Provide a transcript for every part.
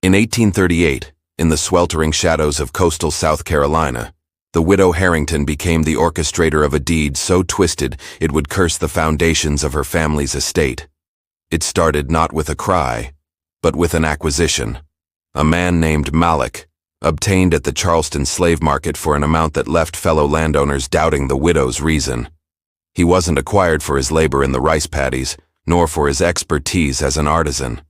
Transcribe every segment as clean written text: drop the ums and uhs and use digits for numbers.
In 1838, in the sweltering shadows of coastal South Carolina, the widow Harrington became the orchestrator of a deed so twisted it would curse the foundations of her family's estate. It started not with a cry, but with an acquisition. A man named Malik, obtained at the Charleston slave market for an amount that left fellow landowners doubting the widow's reason. He wasn't acquired for his labor in the rice paddies, nor for his expertise as an artisan.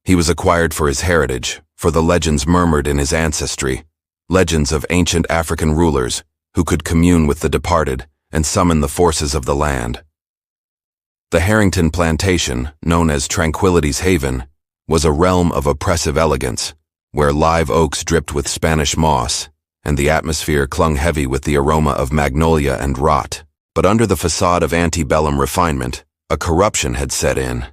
He was acquired for his heritage, for the legends murmured in his ancestry, legends of ancient African rulers who could commune with the departed and summon the forces of the land. The Harrington plantation, known as Tranquility's Haven, was a realm of oppressive elegance, where live oaks dripped with Spanish moss, and the atmosphere clung heavy with the aroma of magnolia and rot. But under the facade of antebellum refinement, a corruption had set in.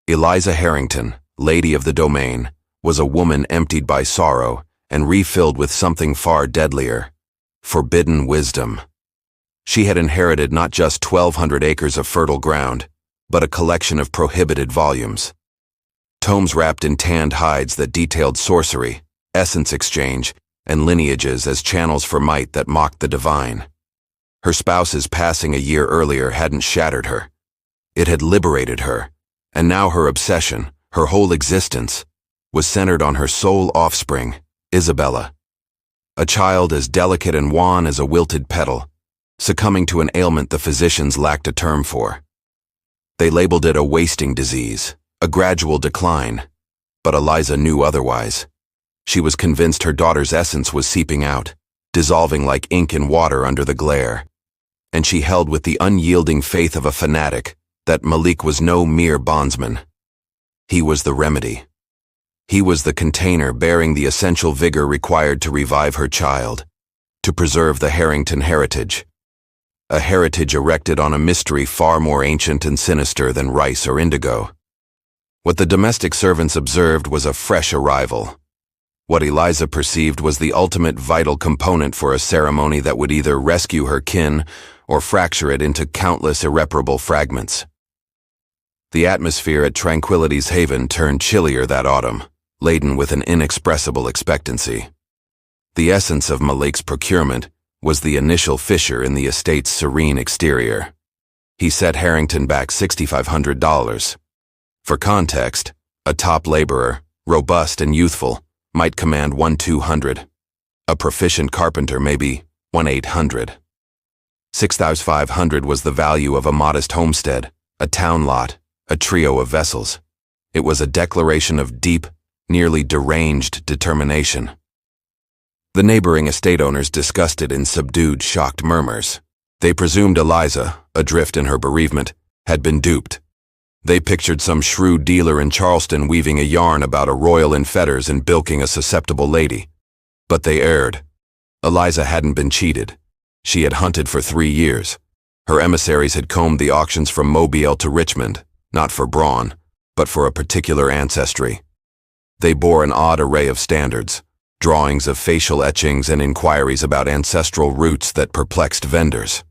Eliza Harrington, lady of the domain, was a woman emptied by sorrow and refilled with something far deadlier: forbidden wisdom. She had inherited not just 1,200 acres of fertile ground, but a collection of prohibited volumes. Tomes wrapped in tanned hides that detailed sorcery, essence exchange, and lineages as channels for might that mocked the divine. Her spouse's passing a year earlier hadn't shattered her. It had liberated her, and now her obsession, her whole existence, was centered on her sole offspring, Isabella. A child as delicate and wan as a wilted petal, succumbing to an ailment the physicians lacked a term for. They labeled it a wasting disease, a gradual decline, but Eliza knew otherwise. She was convinced her daughter's essence was seeping out, dissolving like ink in water under the glare, and she held with the unyielding faith of a fanatic that Malik was no mere bondsman. He was the remedy. He was the container bearing the essential vigor required to revive her child, to preserve the Harrington heritage. A heritage erected on a mystery far more ancient and sinister than rice or indigo. What the domestic servants observed was a fresh arrival. What Eliza perceived was the ultimate vital component for a ceremony that would either rescue her kin or fracture it into countless irreparable fragments. The atmosphere at Tranquility's Haven turned chillier that autumn, laden with an inexpressible expectancy. The essence of Malik's procurement was the initial fissure in the estate's serene exterior. He set Harrington back $6,500. For context, a top laborer, robust and youthful, might command $1,200. A proficient carpenter maybe $1,800. $6,500 was the value of a modest homestead, a town lot, a trio of vessels. It was a declaration of deep, nearly deranged determination. The neighboring estate owners discussed it in subdued, shocked murmurs. They presumed Eliza, adrift in her bereavement, had been duped. They pictured some shrewd dealer in Charleston weaving a yarn about a royal in fetters and bilking a susceptible lady. But they erred. Eliza hadn't been cheated. She had hunted for 3 years. Her emissaries had combed the auctions from Mobile to Richmond, not for brawn, but for a particular ancestry. They bore an odd array of standards, drawings of facial etchings and inquiries about ancestral roots that perplexed vendors.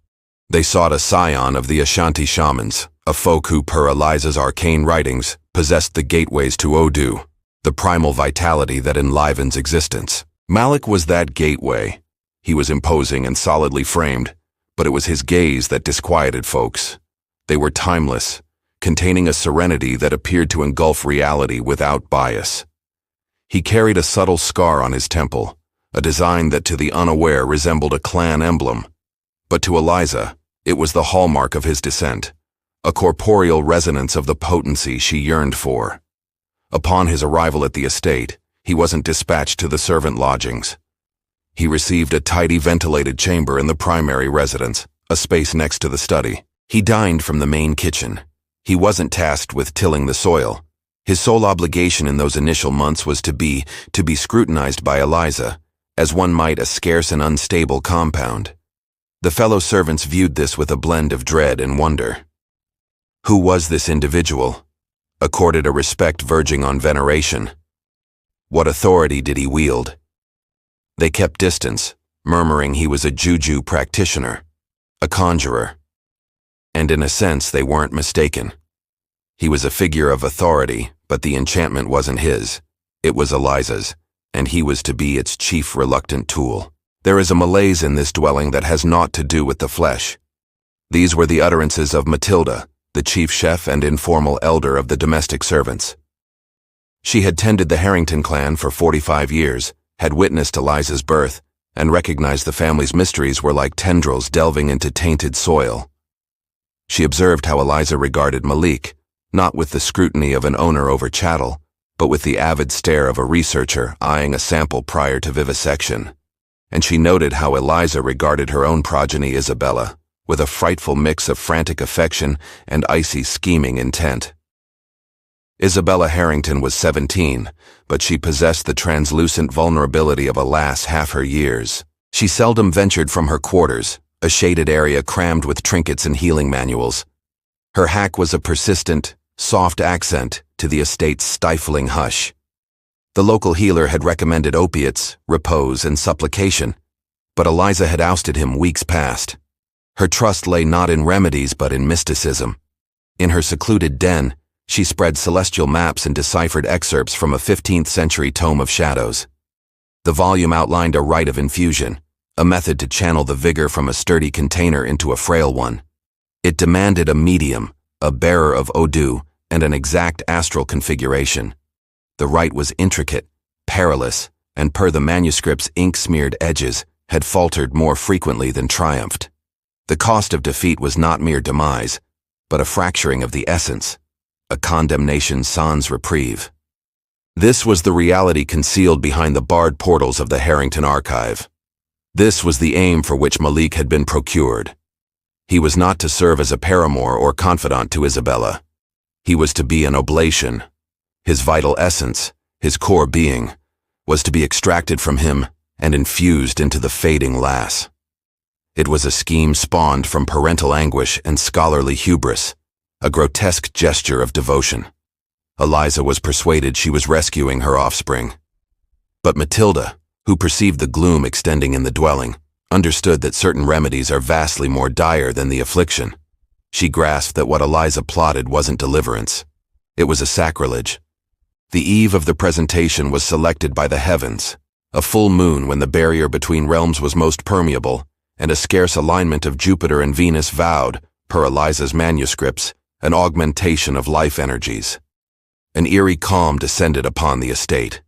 They sought a scion of the Ashanti shamans, a folk who, per Eliza's arcane writings, possessed the gateways to Odu, the primal vitality that enlivens existence. Malik was that gateway. He was imposing and solidly framed, but it was his gaze that disquieted folks. They were timeless, containing a serenity that appeared to engulf reality without bias. He carried a subtle scar on his temple, a design that to the unaware resembled a clan emblem. But to Eliza, it was the hallmark of his descent, a corporeal resonance of the potency she yearned for. Upon his arrival at the estate, he wasn't dispatched to the servant lodgings. He received a tidy ventilated chamber in the primary residence, a space next to the study. He dined from the main kitchen. He wasn't tasked with tilling the soil. His sole obligation in those initial months was to be scrutinized by Eliza, as one might a scarce and unstable compound. The fellow servants viewed this with a blend of dread and wonder. Who was this individual? Accorded a respect verging on veneration. What authority did he wield? They kept distance, murmuring he was a juju practitioner, a conjurer. And in a sense, they weren't mistaken. He was a figure of authority, but the enchantment wasn't his. It was Eliza's, and he was to be its chief reluctant tool. There is a malaise in this dwelling that has naught to do with the flesh. These were the utterances of Matilda, the chief chef and informal elder of the domestic servants. She had tended the Harrington clan for 45 years, had witnessed Eliza's birth, and recognized the family's mysteries were like tendrils delving into tainted soil. She observed how Eliza regarded Malik, not with the scrutiny of an owner over chattel, but with the avid stare of a researcher eyeing a sample prior to vivisection. And she noted how Eliza regarded her own progeny Isabella, with a frightful mix of frantic affection and icy scheming intent. Isabella Harrington was 17, but she possessed the translucent vulnerability of a lass half her years. She seldom ventured from her quarters, a shaded area crammed with trinkets and healing manuals. Her hack was a persistent, soft accent to the estate's stifling hush. The local healer had recommended opiates, repose, and supplication, but Eliza had ousted him weeks past. Her trust lay not in remedies but in mysticism. In her secluded den, she spread celestial maps and deciphered excerpts from a 15th century tome of shadows. The volume outlined a rite of infusion, a method to channel the vigor from a sturdy container into a frail one. It demanded a medium, a bearer of Odu, and an exact astral configuration. The rite was intricate, perilous, and per the manuscript's ink-smeared edges, had faltered more frequently than triumphed. The cost of defeat was not mere demise, but a fracturing of the essence, a condemnation sans reprieve. This was the reality concealed behind the barred portals of the Harrington archive. This was the aim for which Malik had been procured. He was not to serve as a paramour or confidant to Isabella. He was to be an oblation. His vital essence, his core being, was to be extracted from him and infused into the fading lass. It was a scheme spawned from parental anguish and scholarly hubris, a grotesque gesture of devotion. Eliza was persuaded she was rescuing her offspring. But Matilda, who perceived the gloom extending in the dwelling, understood that certain remedies are vastly more dire than the affliction. She grasped that what Eliza plotted wasn't deliverance. It was a sacrilege. The eve of the presentation was selected by the heavens, a full moon when the barrier between realms was most permeable, and a scarce alignment of Jupiter and Venus vowed, per Eliza's manuscripts, an augmentation of life energies. An eerie calm descended upon the estate.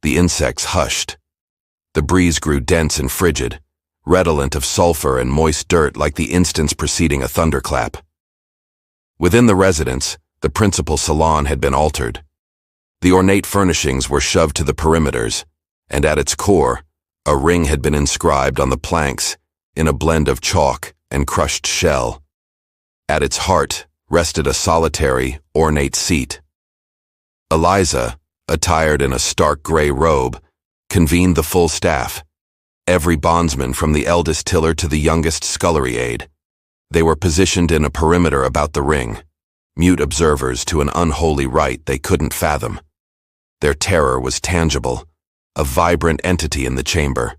The insects hushed. The breeze grew dense and frigid, redolent of sulfur and moist dirt like the instants preceding a thunderclap. Within the residence, the principal salon had been altered. The ornate furnishings were shoved to the perimeters, and at its core, a ring had been inscribed on the planks in a blend of chalk and crushed shell. At its heart rested a solitary, ornate seat. Eliza, attired in a stark gray robe, convened the full staff, every bondsman from the eldest tiller to the youngest scullery aide. They were positioned in a perimeter about the ring, mute observers to an unholy rite they couldn't fathom. Their terror was tangible, a vibrant entity in the chamber.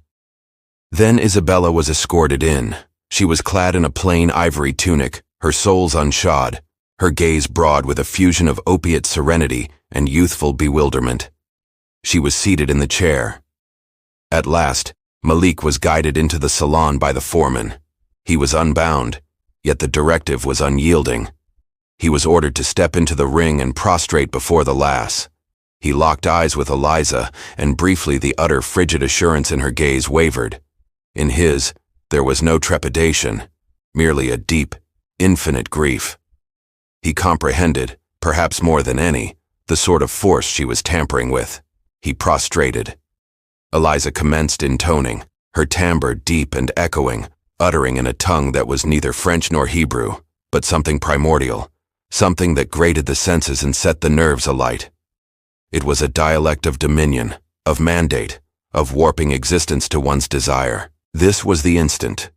Then Isabella was escorted in. She was clad in a plain ivory tunic, her soles unshod, her gaze broad with a fusion of opiate serenity and youthful bewilderment. She was seated in the chair. At last, Malik was guided into the salon by the foreman. He was unbound, yet the directive was unyielding. He was ordered to step into the ring and prostrate before the lass. He locked eyes with Eliza, and briefly the utter frigid assurance in her gaze wavered. In his, there was no trepidation, merely a deep, infinite grief. He comprehended, perhaps more than any, the sort of force she was tampering with. He prostrated. Eliza commenced intoning, her timbre deep and echoing, uttering in a tongue that was neither French nor Hebrew, but something primordial, something that grated the senses and set the nerves alight. It was a dialect of dominion, of mandate, of warping existence to one's desire. This was the instant.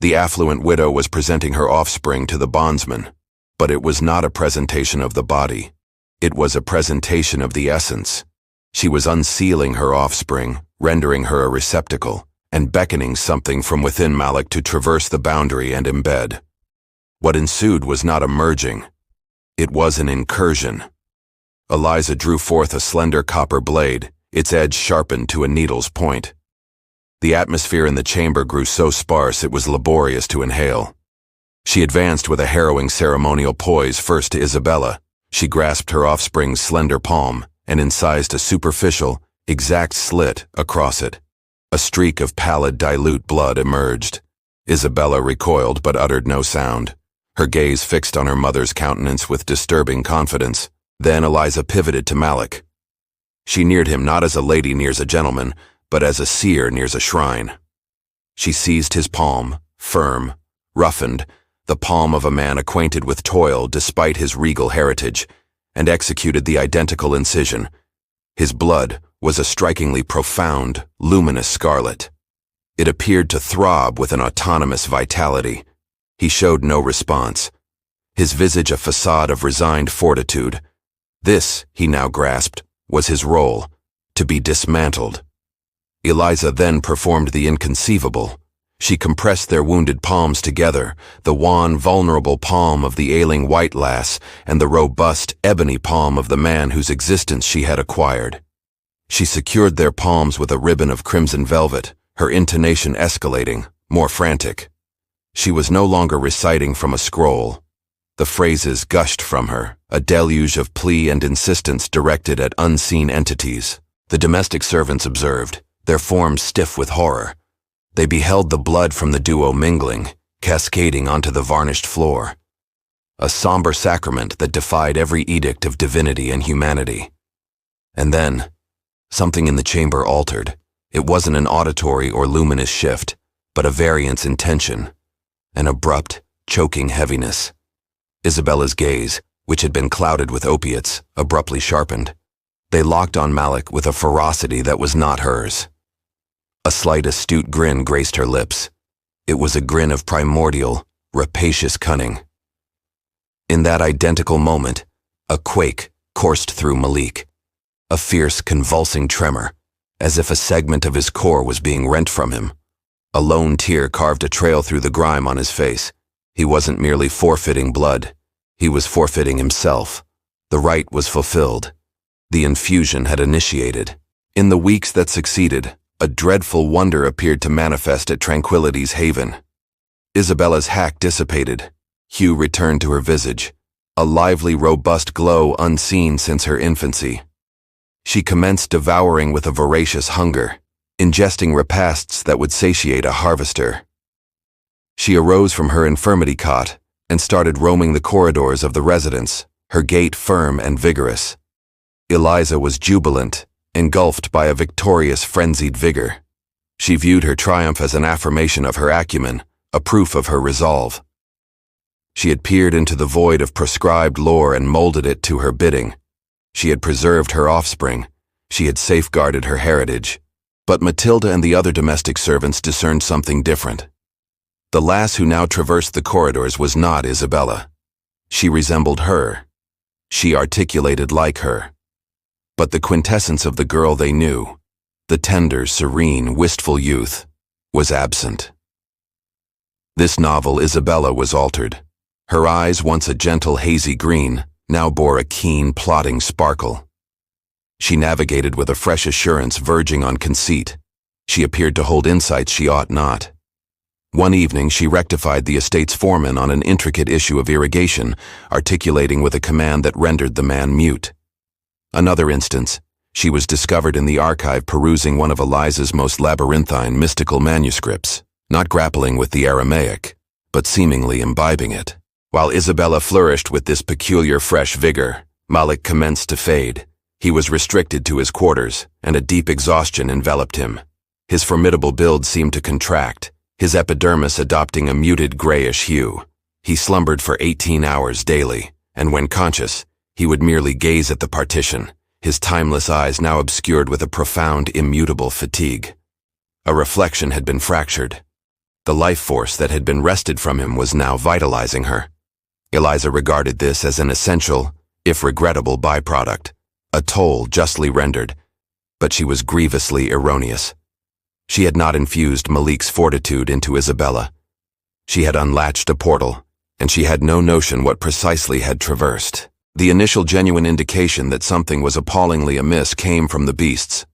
The affluent widow was presenting her offspring to the bondsman, but it was not a presentation of the body. It was a presentation of the essence. She was unsealing her offspring, rendering her a receptacle, and beckoning something from within Malik to traverse the boundary and embed. What ensued was not a merging. It was an incursion. Eliza drew forth a slender copper blade, its edge sharpened to a needle's point. The atmosphere in the chamber grew so sparse it was laborious to inhale. She advanced with a harrowing ceremonial poise first to Isabella. She grasped her offspring's slender palm and incised a superficial, exact slit across it. A streak of pallid, dilute blood emerged. Isabella recoiled but uttered no sound, her gaze fixed on her mother's countenance with disturbing confidence. Then Eliza pivoted to Malik. She neared him not as a lady nears a gentleman, but as a seer nears a shrine. She seized his palm, firm, roughened, the palm of a man acquainted with toil despite his regal heritage, and executed the identical incision. His blood was a strikingly profound, luminous scarlet. It appeared to throb with an autonomous vitality. He showed no response, his visage a facade of resigned fortitude. This, he now grasped, was his role, to be dismantled. Eliza then performed the inconceivable. She compressed their wounded palms together, the wan, vulnerable palm of the ailing white lass and the robust, ebony palm of the man whose existence she had acquired. She secured their palms with a ribbon of crimson velvet, her intonation escalating, more frantic. She was no longer reciting from a scroll. The phrases gushed from her, a deluge of plea and insistence directed at unseen entities. The domestic servants observed, their forms stiff with horror. They beheld the blood from the duo mingling, cascading onto the varnished floor. A somber sacrament that defied every edict of divinity and humanity. And then, something in the chamber altered. It wasn't an auditory or luminous shift, but a variance in tension, an abrupt, choking heaviness. Isabella's gaze, which had been clouded with opiates, abruptly sharpened. They locked on Malik with a ferocity that was not hers. A slight, astute grin graced her lips. It was a grin of primordial, rapacious cunning. In that identical moment, a quake coursed through Malik, a fierce, convulsing tremor, as if a segment of his core was being rent from him. A lone tear carved a trail through the grime on his face. He wasn't merely forfeiting blood. He was forfeiting himself. The rite was fulfilled. The infusion had initiated. In the weeks that succeeded, a dreadful wonder appeared to manifest at Tranquility's haven. Isabella's hack dissipated. Hue returned to her visage, a lively, robust glow unseen since her infancy. She commenced devouring with a voracious hunger, ingesting repasts that would satiate a harvester. She arose from her infirmity cot and started roaming the corridors of the residence, her gait firm and vigorous. Eliza was jubilant, engulfed by a victorious, frenzied vigor. She viewed her triumph as an affirmation of her acumen, a proof of her resolve. She had peered into the void of prescribed lore and molded it to her bidding. She had preserved her offspring. She had safeguarded her heritage. But Matilda and the other domestic servants discerned something different. The lass who now traversed the corridors was not Isabella. She resembled her. She articulated like her. But the quintessence of the girl they knew, the tender, serene, wistful youth, was absent. This novel Isabella was altered. Her eyes, once a gentle, hazy green, now bore a keen, plodding sparkle. She navigated with a fresh assurance verging on conceit. She appeared to hold insights she ought not. One evening she rectified the estate's foreman on an intricate issue of irrigation, articulating with a command that rendered the man mute. Another instance, she was discovered in the archive perusing one of Eliza's most labyrinthine mystical manuscripts, not grappling with the Aramaic, but seemingly imbibing it. While Isabella flourished with this peculiar fresh vigor, Malik commenced to fade. He was restricted to his quarters, and a deep exhaustion enveloped him. His formidable build seemed to contract, his epidermis adopting a muted grayish hue. He slumbered for 18 hours daily, and when conscious, he would merely gaze at the partition, his timeless eyes now obscured with a profound, immutable fatigue. A reflection had been fractured. The life force that had been wrested from him was now vitalizing her. Eliza regarded this as an essential, if regrettable, byproduct, a toll justly rendered, but she was grievously erroneous. She had not infused Malik's fortitude into Isabella. She had unlatched a portal, and she had no notion what precisely had traversed. The initial genuine indication that something was appallingly amiss came from the beasts.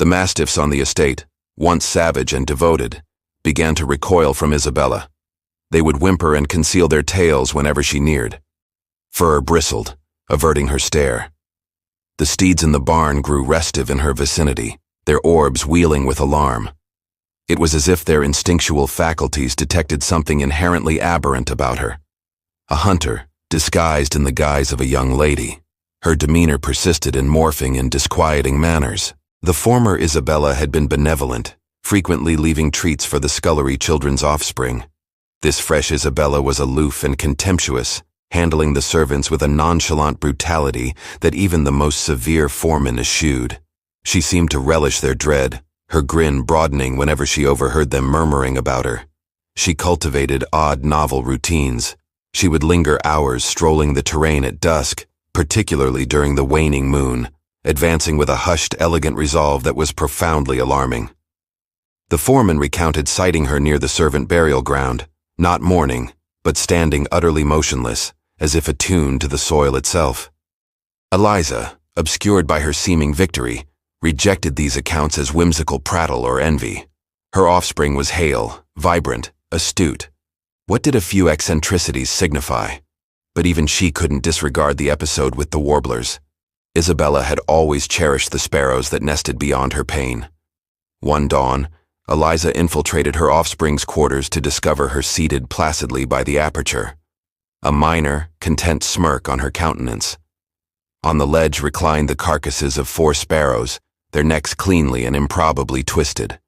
The mastiffs on the estate, once savage and devoted, began to recoil from Isabella. They would whimper and conceal their tails whenever she neared. Fur bristled, averting her stare. The steeds in the barn grew restive in her vicinity, their orbs wheeling with alarm. It was as if their instinctual faculties detected something inherently aberrant about her. A hunter, disguised in the guise of a young lady. Her demeanor persisted in morphing in disquieting manners. The former Isabella had been benevolent, frequently leaving treats for the scullery children's offspring. This fresh Isabella was aloof and contemptuous, handling the servants with a nonchalant brutality that even the most severe foreman eschewed. She seemed to relish their dread, her grin broadening whenever she overheard them murmuring about her. She cultivated odd novel routines. She would linger hours strolling the terrain at dusk, particularly during the waning moon, advancing with a hushed, elegant resolve that was profoundly alarming. The foreman recounted sighting her near the servant burial ground, not mourning, but standing utterly motionless, as if attuned to the soil itself. Eliza, obscured by her seeming victory, rejected these accounts as whimsical prattle or envy. Her offspring was hale, vibrant, astute. What did a few eccentricities signify? But even she couldn't disregard the episode with the warblers. Isabella had always cherished the sparrows that nested beyond her pain. One dawn, Eliza infiltrated her offspring's quarters to discover her seated placidly by the aperture, a minor, content smirk on her countenance. On the ledge reclined the carcasses of 4 sparrows, their necks cleanly and improbably twisted.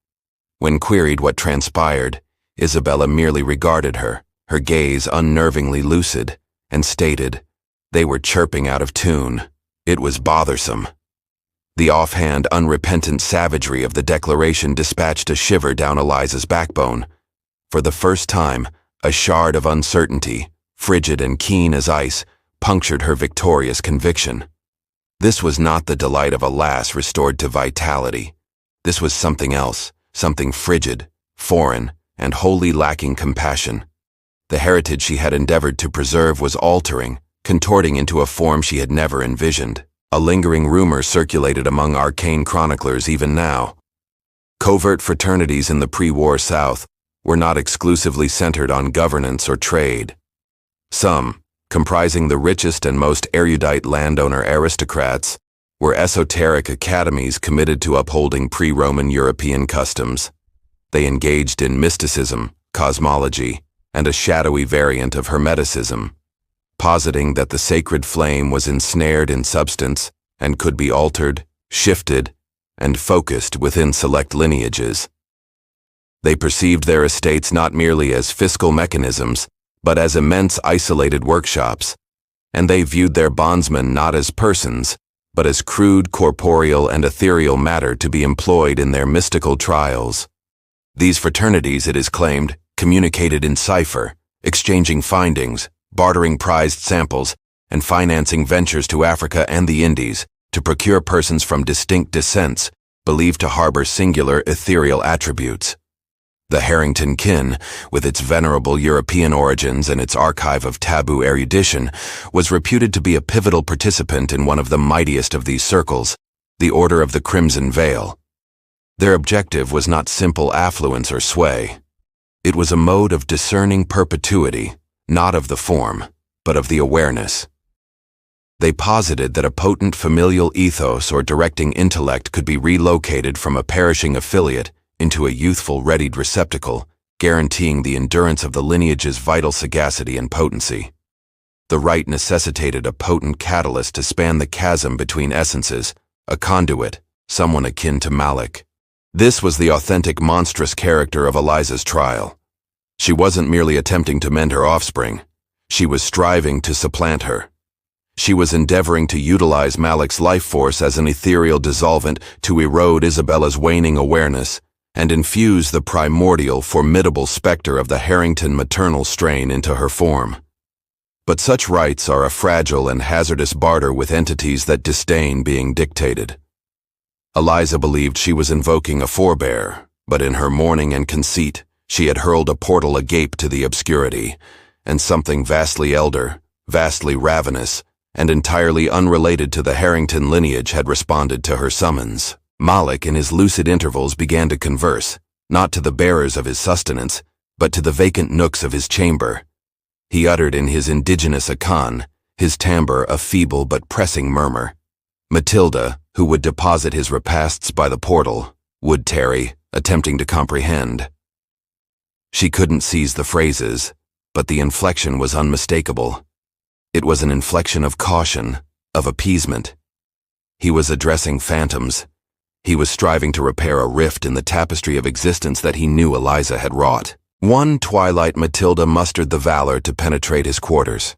When queried what transpired, Isabella merely regarded her, her gaze unnervingly lucid, and stated, "They were chirping out of tune. It was bothersome." The offhand, unrepentant savagery of the declaration dispatched a shiver down Eliza's backbone. For the first time, a shard of uncertainty, frigid and keen as ice, punctured her victorious conviction. This was not the delight of a lass restored to vitality. This was something else, something frigid, foreign, and wholly lacking compassion. The heritage she had endeavored to preserve was altering, contorting into a form she had never envisioned. A lingering rumor circulated among arcane chroniclers even now. Covert fraternities in the pre-war South were not exclusively centered on governance or trade. Some, comprising the richest and most erudite landowner aristocrats, were esoteric academies committed to upholding pre-Roman European customs. They engaged in mysticism, cosmology, and a shadowy variant of Hermeticism, positing that the sacred flame was ensnared in substance and could be altered, shifted, and focused within select lineages. They perceived their estates not merely as fiscal mechanisms, but as immense isolated workshops, and they viewed their bondsmen not as persons, but as crude corporeal and ethereal matter to be employed in their mystical trials. These fraternities, it is claimed, communicated in cipher, exchanging findings, bartering prized samples, and financing ventures to Africa and the Indies to procure persons from distinct descents believed to harbor singular ethereal attributes. The Harrington kin, with its venerable European origins and its archive of taboo erudition, was reputed to be a pivotal participant in one of the mightiest of these circles, the Order of the Crimson Veil. Their objective was not simple affluence or sway. It was a mode of discerning perpetuity, not of the form, but of the awareness. They posited that a potent familial ethos or directing intellect could be relocated from a perishing affiliate into a youthful readied receptacle, guaranteeing the endurance of the lineage's vital sagacity and potency. The rite necessitated a potent catalyst to span the chasm between essences, a conduit, someone akin to Malik. This was the authentic monstrous character of Eliza's trial. She wasn't merely attempting to mend her offspring. She was striving to supplant her. She was endeavoring to utilize Malik's life force as an ethereal dissolvent to erode Isabella's waning awareness and infuse the primordial, formidable specter of the Harrington maternal strain into her form. But such rites are a fragile and hazardous barter with entities that disdain being dictated. Eliza believed she was invoking a forebear, but in her mourning and conceit, she had hurled a portal agape to the obscurity, and something vastly elder, vastly ravenous, and entirely unrelated to the Harrington lineage, had responded to her summons. Malik, in his lucid intervals, began to converse, not to the bearers of his sustenance, but to the vacant nooks of his chamber. He uttered in his indigenous Akan, his timbre a feeble but pressing murmur. Matilda, who would deposit his repasts by the portal, would tarry, attempting to comprehend. She couldn't seize the phrases, but the inflection was unmistakable. It was an inflection of caution, of appeasement. He was addressing phantoms. He was striving to repair a rift in the tapestry of existence that he knew Eliza had wrought. One twilight Matilda mustered the valor to penetrate his quarters.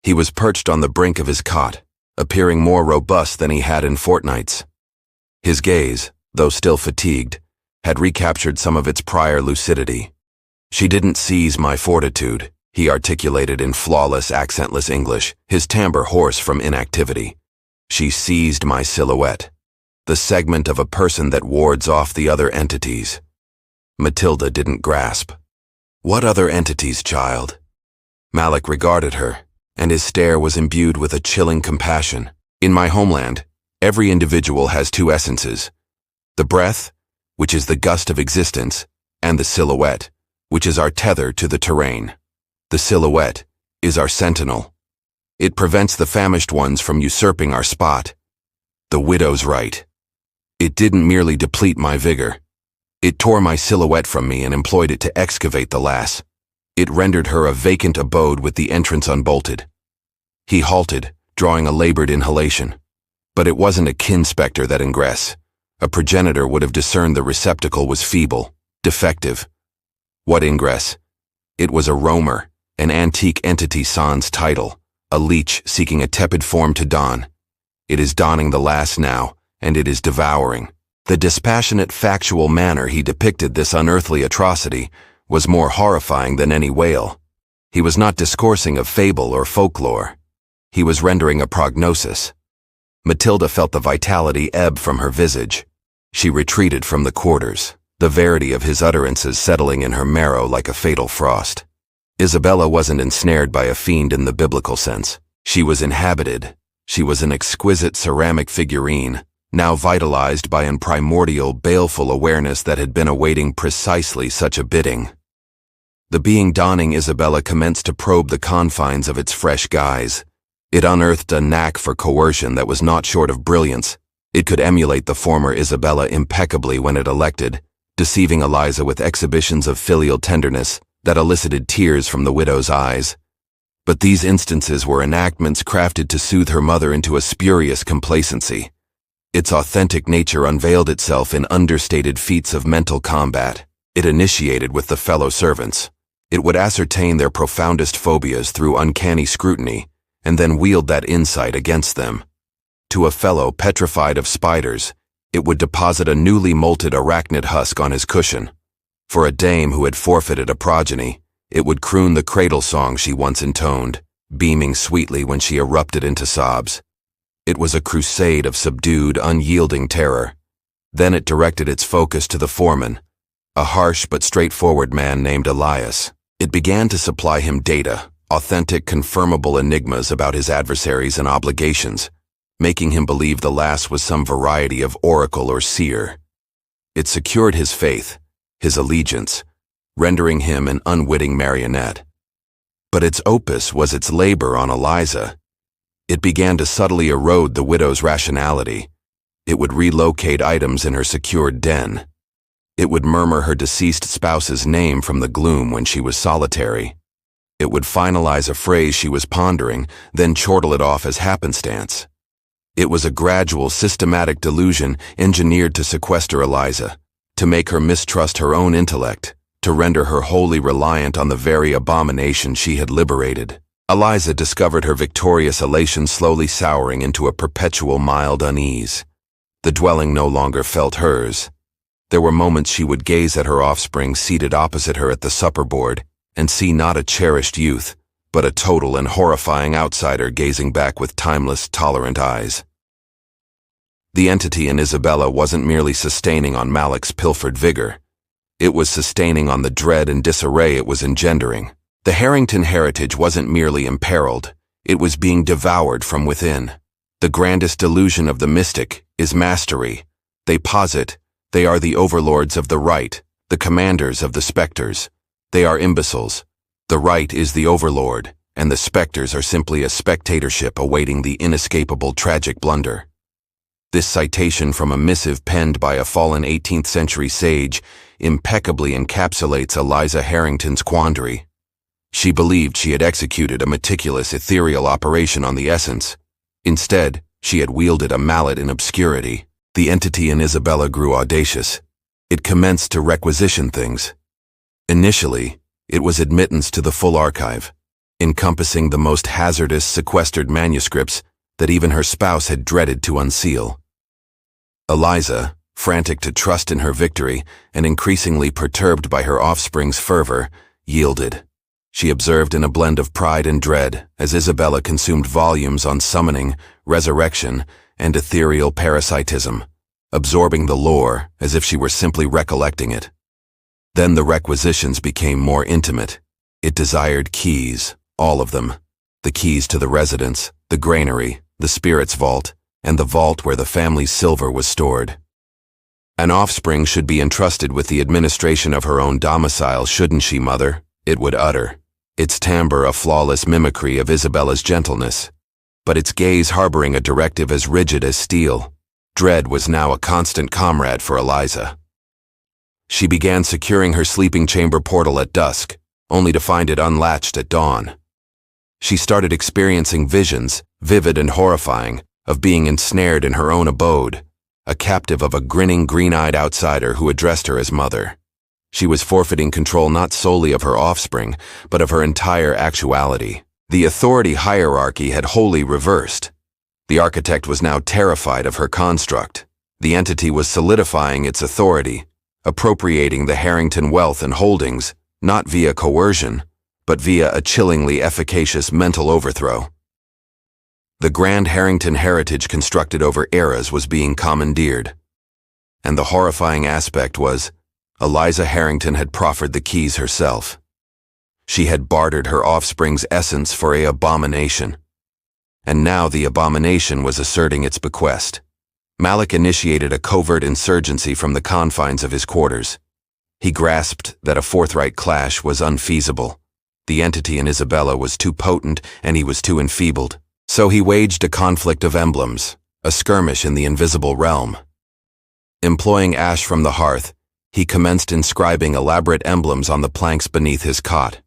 He was perched on the brink of his cot, appearing more robust than he had in fortnights. His gaze, though still fatigued, had recaptured some of its prior lucidity. "She didn't seize my fortitude," he articulated in flawless, accentless English, his timbre hoarse from inactivity. "She seized my silhouette, the segment of a person that wards off the other entities." Matilda didn't grasp. "What other entities, child?" Malik regarded her, and his stare was imbued with a chilling compassion. "In my homeland, every individual has two essences: the breath, which is the gust of existence, and the silhouette, which is our tether to the terrain. The silhouette is our sentinel. It prevents the famished ones from usurping our spot. The widow's right. It didn't merely deplete my vigor. It tore my silhouette from me and employed it to excavate the lass. It rendered her a vacant abode with the entrance unbolted." He halted, drawing a labored inhalation. But it wasn't a kin specter that ingress. A progenitor would have discerned the receptacle was feeble, defective. What ingress? It was a roamer, an antique entity sans title, a leech seeking a tepid form to don. It is donning the lass now, and it is devouring. The dispassionate, factual manner he depicted this unearthly atrocity was more horrifying than any wail. He was not discoursing of fable or folklore. He was rendering a prognosis. Matilda felt the vitality ebb from her visage. She retreated from the quarters, the verity of his utterances settling in her marrow like a fatal frost. Isabella wasn't ensnared by a fiend in the biblical sense. She was inhabited. She was an exquisite ceramic figurine, now vitalized by an primordial, baleful awareness that had been awaiting precisely such a bidding. The being donning Isabella commenced to probe the confines of its fresh guise. It unearthed a knack for coercion that was not short of brilliance. It could emulate the former Isabella impeccably when it elected, deceiving Eliza with exhibitions of filial tenderness that elicited tears from the widow's eyes. But these instances were enactments crafted to soothe her mother into a spurious complacency. Its authentic nature unveiled itself in understated feats of mental combat. It initiated with the fellow servants. It would ascertain their profoundest phobias through uncanny scrutiny, and then wield that insight against them. To a fellow petrified of spiders, it would deposit a newly molted arachnid husk on his cushion. For a dame who had forfeited a progeny, it would croon the cradle song she once intoned, beaming sweetly when she erupted into sobs. It was a crusade of subdued, unyielding terror. Then it directed its focus to the foreman, a harsh but straightforward man named Elias. It began to supply him data, authentic, confirmable enigmas about his adversaries and obligations, making him believe the lass was some variety of oracle or seer. It secured his faith, his allegiance, rendering him an unwitting marionette. But its opus was its labor on Eliza. It began to subtly erode the widow's rationality. It would relocate items in her secured den. It would murmur her deceased spouse's name from the gloom when she was solitary. It would finalize a phrase she was pondering, then chortle it off as happenstance. It was a gradual, systematic delusion engineered to sequester Eliza, to make her mistrust her own intellect, to render her wholly reliant on the very abomination she had liberated. Eliza discovered her victorious elation slowly souring into a perpetual mild unease. The dwelling no longer felt hers. There were moments she would gaze at her offspring seated opposite her at the supper board and see not a cherished youth, but a total and horrifying outsider gazing back with timeless, tolerant eyes. The entity in Isabella wasn't merely sustaining on Malik's pilfered vigor. It was sustaining on the dread and disarray it was engendering. The Harrington heritage wasn't merely imperiled, It was being devoured from within. The grandest delusion of the mystic is mastery. They posit they are the overlords of the right, the commanders of the specters. They are imbeciles. The right is the overlord, and the specters are simply a spectatorship awaiting the inescapable tragic blunder. This citation from a missive penned by a fallen 18th century sage impeccably encapsulates Eliza Harrington's quandary. She believed she had executed a meticulous ethereal operation on the essence. Instead, she had wielded a mallet in obscurity. The entity in Isabella grew audacious. It commenced to requisition things. Initially, it was admittance to the full archive, encompassing the most hazardous sequestered manuscripts that even her spouse had dreaded to unseal. Eliza, frantic to trust in her victory and increasingly perturbed by her offspring's fervor, yielded. She observed in a blend of pride and dread as Isabella consumed volumes on summoning, resurrection, and ethereal parasitism, absorbing the lore as if she were simply recollecting it. Then the requisitions became more intimate. It desired keys, all of them. The keys to the residence, the granary, the spirit's vault, and the vault where the family's silver was stored. An offspring should be entrusted with the administration of her own domicile, shouldn't she, mother? It would utter, its timbre a flawless mimicry of Isabella's gentleness, but its gaze harboring a directive as rigid as steel. Dread was now a constant comrade for Eliza. She began securing her sleeping chamber portal at dusk, only to find it unlatched at dawn. She started experiencing visions, vivid and horrifying, of being ensnared in her own abode, a captive of a grinning, green-eyed outsider who addressed her as mother. She was forfeiting control not solely of her offspring, but of her entire actuality. The authority hierarchy had wholly reversed. The architect was now terrified of her construct. The entity was solidifying its authority, appropriating the Harrington wealth and holdings, not via coercion, but via a chillingly efficacious mental overthrow. The grand Harrington heritage constructed over eras was being commandeered. And the horrifying aspect was, Eliza Harrington had proffered the keys herself. She had bartered her offspring's essence for an abomination. And now the abomination was asserting its bequest. Malik initiated a covert insurgency from the confines of his quarters. He grasped that a forthright clash was unfeasible. The entity in Isabella was too potent and he was too enfeebled. So he waged a conflict of emblems, a skirmish in the invisible realm. Employing ash from the hearth, he commenced inscribing elaborate emblems on the planks beneath his cot.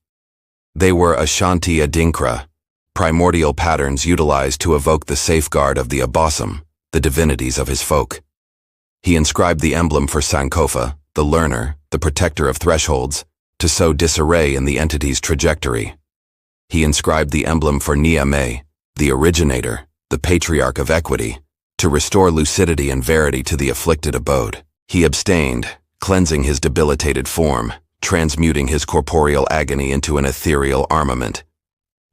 They were Ashanti Adinkra, primordial patterns utilized to evoke the safeguard of the Abossum, the divinities of his folk. He inscribed the emblem for Sankofa, the learner, the protector of thresholds, to sow disarray in the entity's trajectory. He inscribed the emblem for Niamey, the originator, the patriarch of equity, to restore lucidity and verity to the afflicted abode. He abstained, cleansing his debilitated form, transmuting his corporeal agony into an ethereal armament.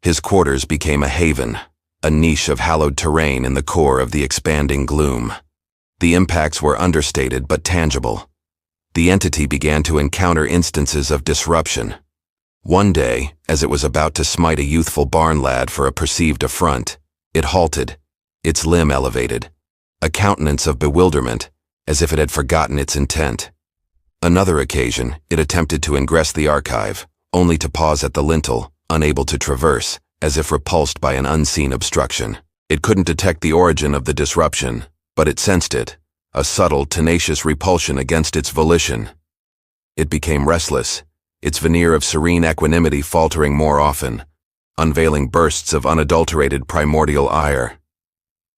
His quarters became a haven, a niche of hallowed terrain in the core of the expanding gloom. The impacts were understated but tangible. The entity began to encounter instances of disruption. One day, as it was about to smite a youthful barn lad for a perceived affront, it halted, its limb elevated, a countenance of bewilderment, as if it had forgotten its intent. Another occasion, it attempted to ingress the archive, only to pause at the lintel, unable to traverse, as if repulsed by an unseen obstruction. It couldn't detect the origin of the disruption, but it sensed it, a subtle, tenacious repulsion against its volition. It became restless, its veneer of serene equanimity faltering more often, unveiling bursts of unadulterated primordial ire.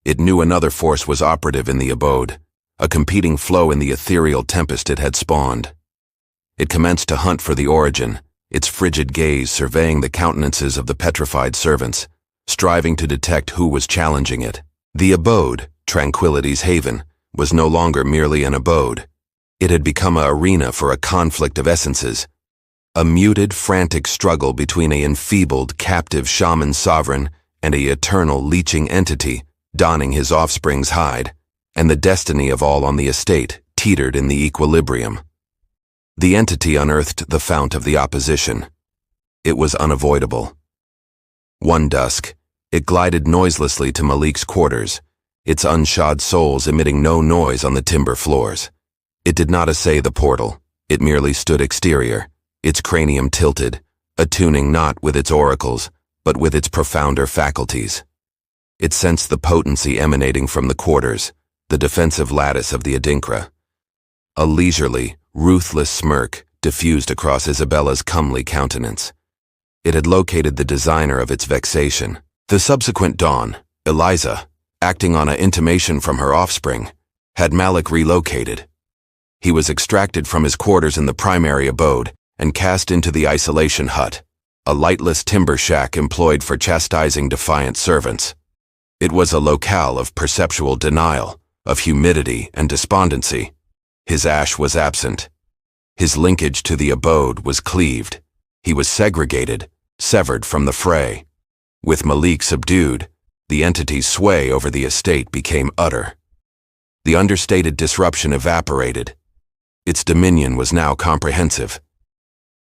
It knew another force was operative in the abode, a competing flow in the ethereal tempest it had spawned. It commenced to hunt for the origin, its frigid gaze surveying the countenances of the petrified servants, striving to detect who was challenging it. The abode, Tranquility's haven, was no longer merely an abode. It had become an arena for a conflict of essences, a muted, frantic struggle between an enfeebled, captive shaman sovereign and an eternal, leeching entity, donning his offspring's hide, and the destiny of all on the estate teetered in the equilibrium. The entity unearthed the fount of the opposition. It was unavoidable. One dusk, It glided noiselessly to Malik's quarters, its unshod soles emitting no noise on the timber floors. It did not essay the portal, it merely stood exterior, its cranium tilted, attuning not with its oracles, but with its profounder faculties. It sensed the potency emanating from the quarters, the defensive lattice of the Adinkra. A leisurely, ruthless smirk diffused across Isabella's comely countenance. It had located the designer of its vexation. The subsequent dawn, Eliza, acting on an intimation from her offspring, had Malik relocated. He was extracted from his quarters in the primary abode and cast into the isolation hut, a lightless timber shack employed for chastising defiant servants. It was a locale of perceptual denial, of humidity and despondency. His ash was absent. His linkage to the abode was cleaved. He was segregated, severed from the fray. With Malik subdued, the entity's sway over the estate became utter. The understated disruption evaporated. Its dominion was now comprehensive.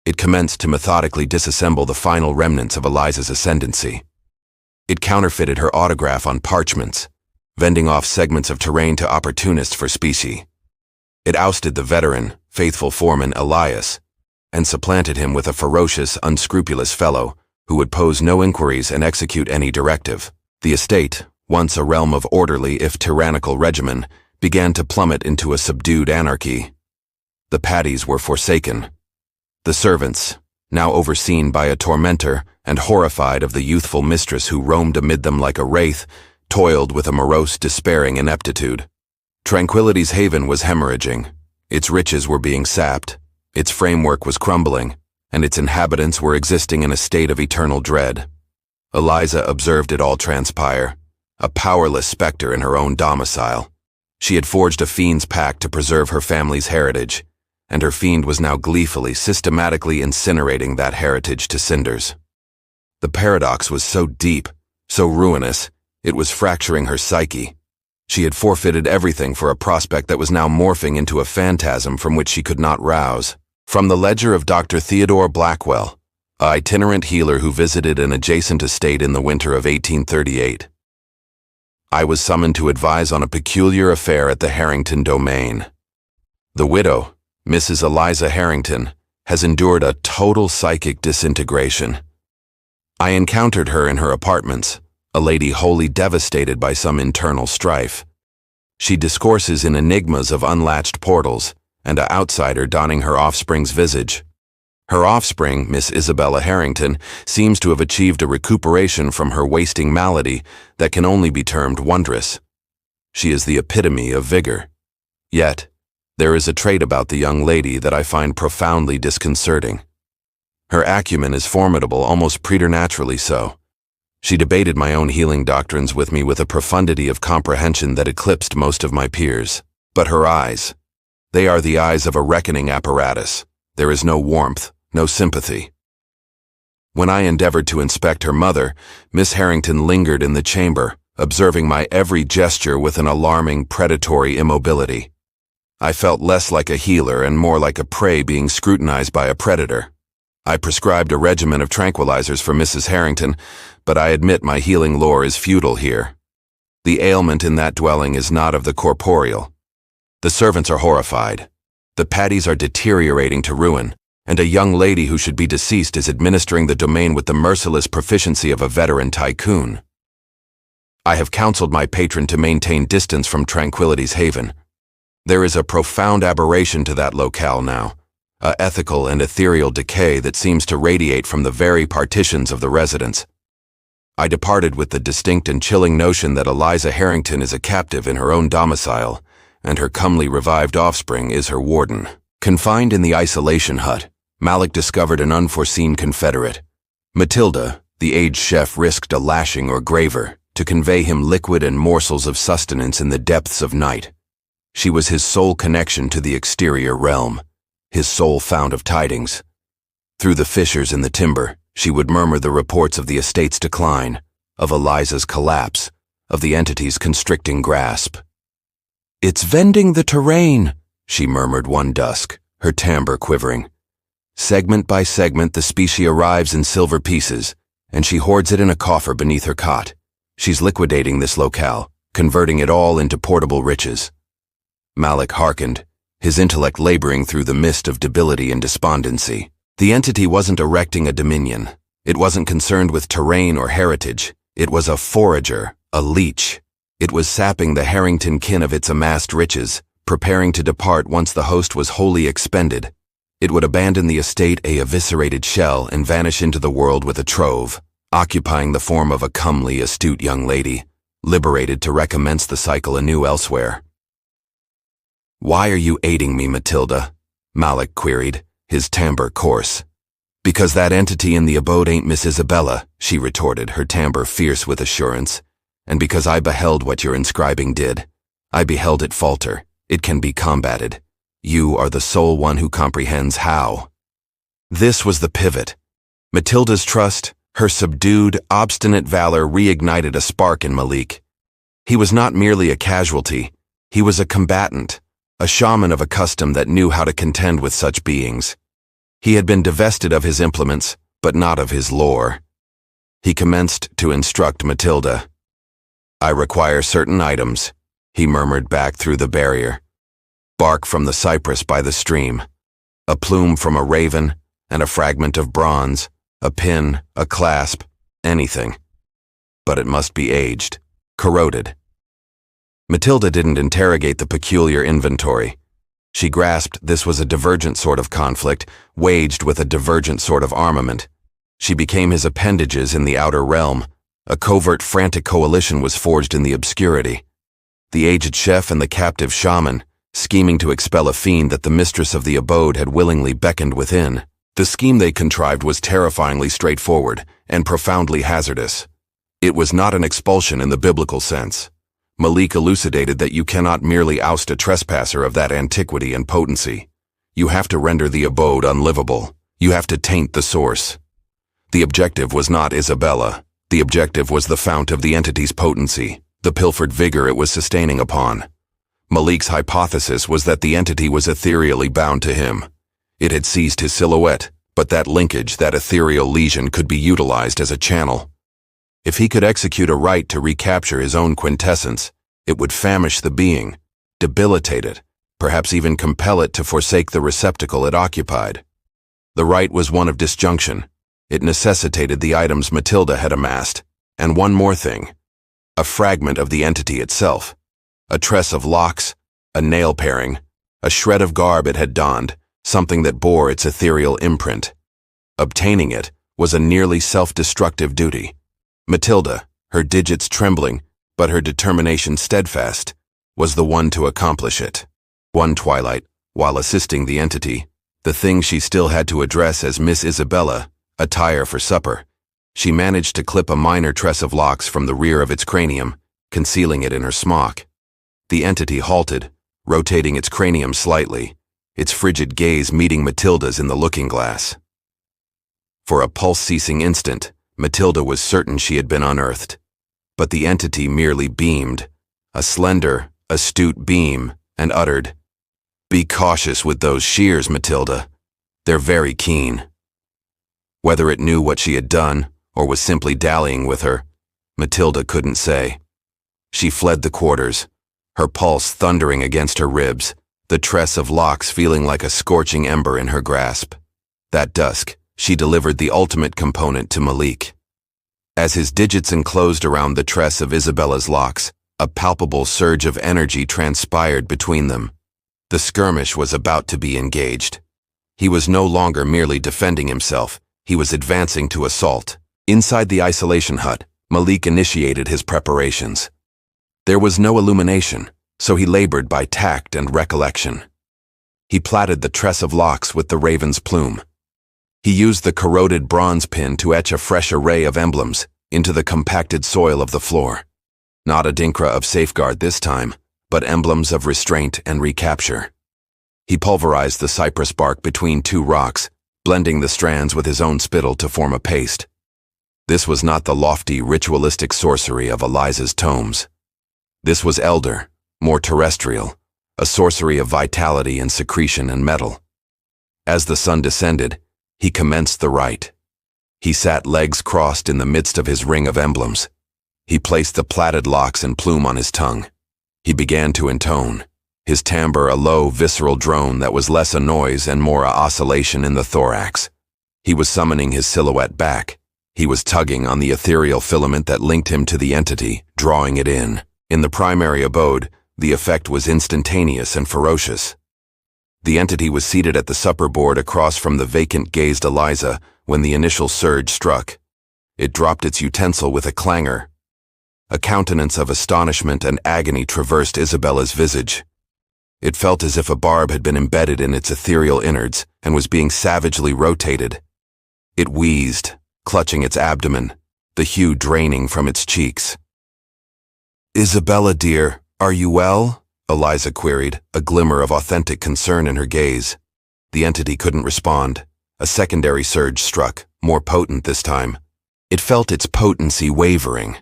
It commenced to methodically disassemble the final remnants of Eliza's ascendancy. It counterfeited her autograph on parchments, vending off segments of terrain to opportunists for specie. It ousted the veteran, faithful foreman Elias, and supplanted him with a ferocious, unscrupulous fellow who would pose no inquiries and execute any directive. The estate, once a realm of orderly if tyrannical regimen, began to plummet into a subdued anarchy. The paddies were forsaken. The servants, now overseen by a tormentor and horrified of the youthful mistress who roamed amid them like a wraith, toiled with a morose, despairing ineptitude. Tranquility's haven was hemorrhaging. Its riches were being sapped, its framework was crumbling, and its inhabitants were existing in a state of eternal dread. Eliza observed it all transpire, a powerless specter in her own domicile. She had forged a fiend's pact to preserve her family's heritage, and her fiend was now gleefully, systematically incinerating that heritage to cinders. The paradox was so deep, so ruinous, it was fracturing her psyche. She had forfeited everything for a prospect that was now morphing into a phantasm from which she could not rouse. From the ledger of Dr. Theodore Blackwell, an itinerant healer who visited an adjacent estate in the winter of 1838. I was summoned to advise on a peculiar affair at the Harrington domain. The widow, Mrs. Eliza Harrington, has endured a total psychic disintegration. I encountered her in her apartments, a lady wholly devastated by some internal strife. She discourses in enigmas of unlatched portals, and an outsider donning her offspring's visage. Her offspring, Miss Isabella Harrington, seems to have achieved a recuperation from her wasting malady that can only be termed wondrous. She is the epitome of vigor. Yet, there is a trait about the young lady that I find profoundly disconcerting. Her acumen is formidable, almost preternaturally so. She debated my own healing doctrines with me with a profundity of comprehension that eclipsed most of my peers. But her eyes, they are the eyes of a reckoning apparatus. There is no warmth, no sympathy. When I endeavored to inspect her mother, Miss Harrington lingered in the chamber, observing my every gesture with an alarming, predatory immobility. I felt less like a healer and more like a prey being scrutinized by a predator. I prescribed a regimen of tranquilizers for Mrs. Harrington, but I admit my healing lore is futile here. The ailment in that dwelling is not of the corporeal. The servants are horrified. The paddies are deteriorating to ruin, and a young lady who should be deceased is administering the domain with the merciless proficiency of a veteran tycoon. I have counseled my patron to maintain distance from Tranquility's haven. There is a profound aberration to that locale now, a ethical and ethereal decay that seems to radiate from the very partitions of the residence. I departed with the distinct and chilling notion that Eliza Harrington is a captive in her own domicile, and her comely revived offspring is her warden. Confined in the isolation hut, Malik discovered an unforeseen confederate. Matilda, the aged chef, risked a lashing or graver to convey him liquid and morsels of sustenance in the depths of night. She was his sole connection to the exterior realm, his sole fount of tidings. Through the fissures in the timber, she would murmur the reports of the estate's decline, of Eliza's collapse, of the entity's constricting grasp. "It's vending the terrain," she murmured one dusk, her timbre quivering. Segment by segment the specie arrives in silver pieces, and she hoards it in a coffer beneath her cot. She's liquidating this locale, converting it all into portable riches. Malik hearkened, his intellect laboring through the mist of debility and despondency. The entity wasn't erecting a dominion. It wasn't concerned with terrain or heritage. It was a forager, a leech. It was sapping the Harrington kin of its amassed riches, preparing to depart once the host was wholly expended. It would abandon the estate a eviscerated shell and vanish into the world with a trove, occupying the form of a comely, astute young lady, liberated to recommence the cycle anew elsewhere. "Why are you aiding me, Matilda?" Malik queried, his timbre coarse. "Because that entity in the abode ain't Miss Isabella," she retorted, her timbre fierce with assurance. "And because I beheld what your inscribing did. I beheld it falter. It can be combated. You are the sole one who comprehends how." This was the pivot. Matilda's trust, her subdued, obstinate valor reignited a spark in Malik. He was not merely a casualty. He was a combatant, a shaman of a custom that knew how to contend with such beings. He had been divested of his implements, but not of his lore. He commenced to instruct Matilda. "I require certain items," he murmured back through the barrier. "Bark from the cypress by the stream, a plume from a raven, and a fragment of bronze, a pin, a clasp, anything. But it must be aged, corroded." Matilda didn't interrogate the peculiar inventory. She grasped this was a divergent sort of conflict, waged with a divergent sort of armament. She became his appendages in the outer realm. A covert, frantic coalition was forged in the obscurity. The aged chef and the captive shaman, scheming to expel a fiend that the mistress of the abode had willingly beckoned within. The scheme they contrived was terrifyingly straightforward and profoundly hazardous. It was not an expulsion in the biblical sense. Malik elucidated that you cannot merely oust a trespasser of that antiquity and potency. You have to render the abode unlivable. You have to taint the source. The objective was not Isabella. The objective was the fount of the entity's potency, the pilfered vigor it was sustaining upon. Malik's hypothesis was that the entity was ethereally bound to him. It had seized his silhouette, but that linkage, that ethereal lesion, could be utilized as a channel. If he could execute a rite to recapture his own quintessence, it would famish the being, debilitate it, perhaps even compel it to forsake the receptacle it occupied. The rite was one of disjunction. It necessitated the items Matilda had amassed, and one more thing, a fragment of the entity itself, a tress of locks, a nail paring, a shred of garb it had donned, something that bore its ethereal imprint. Obtaining it was a nearly self-destructive duty. Matilda, her digits trembling, but her determination steadfast, was the one to accomplish it. One twilight, while assisting the entity, the thing she still had to address as Miss Isabella, attire for supper, she managed to clip a minor tress of locks from the rear of its cranium, concealing it in her smock. The entity halted, rotating its cranium slightly, its frigid gaze meeting Matilda's in the looking-glass. For a pulse-ceasing instant, Matilda was certain she had been unearthed. But the entity merely beamed, a slender, astute beam, and uttered, "Be cautious with those shears, Matilda. They're very keen." Whether it knew what she had done, or was simply dallying with her, Matilda couldn't say. She fled the quarters, her pulse thundering against her ribs, the tress of locks feeling like a scorching ember in her grasp. That dusk, she delivered the ultimate component to Malik. As his digits enclosed around the tress of Isabella's locks, a palpable surge of energy transpired between them. The skirmish was about to be engaged. He was no longer merely defending himself, he was advancing to assault. Inside the isolation hut, Malik initiated his preparations. There was no illumination, so he labored by tact and recollection. He plaited the tress of locks with the raven's plume. He used the corroded bronze pin to etch a fresh array of emblems into the compacted soil of the floor. Not a dinkra of safeguard this time, but emblems of restraint and recapture. He pulverized the cypress bark between two rocks, blending the strands with his own spittle to form a paste. This was not the lofty, ritualistic sorcery of Eliza's tomes. This was elder, more terrestrial, a sorcery of vitality and secretion and metal. As the sun descended, he commenced the rite. He sat legs crossed in the midst of his ring of emblems. He placed the plaited locks and plume on his tongue. He began to intone, his timbre a low, visceral drone that was less a noise and more a oscillation in the thorax. He was summoning his silhouette back. He was tugging on the ethereal filament that linked him to the entity, drawing it in. In the primary abode, the effect was instantaneous and ferocious. The entity was seated at the supper board across from the vacant-gazed Eliza when the initial surge struck. It dropped its utensil with a clangor. A countenance of astonishment and agony traversed Isabella's visage. It felt as if a barb had been embedded in its ethereal innards and was being savagely rotated. It wheezed, clutching its abdomen, the hue draining from its cheeks. "Isabella, dear, are you well?" Eliza queried, a glimmer of authentic concern in her gaze. The entity couldn't respond. A secondary surge struck, more potent this time. It felt its potency wavering.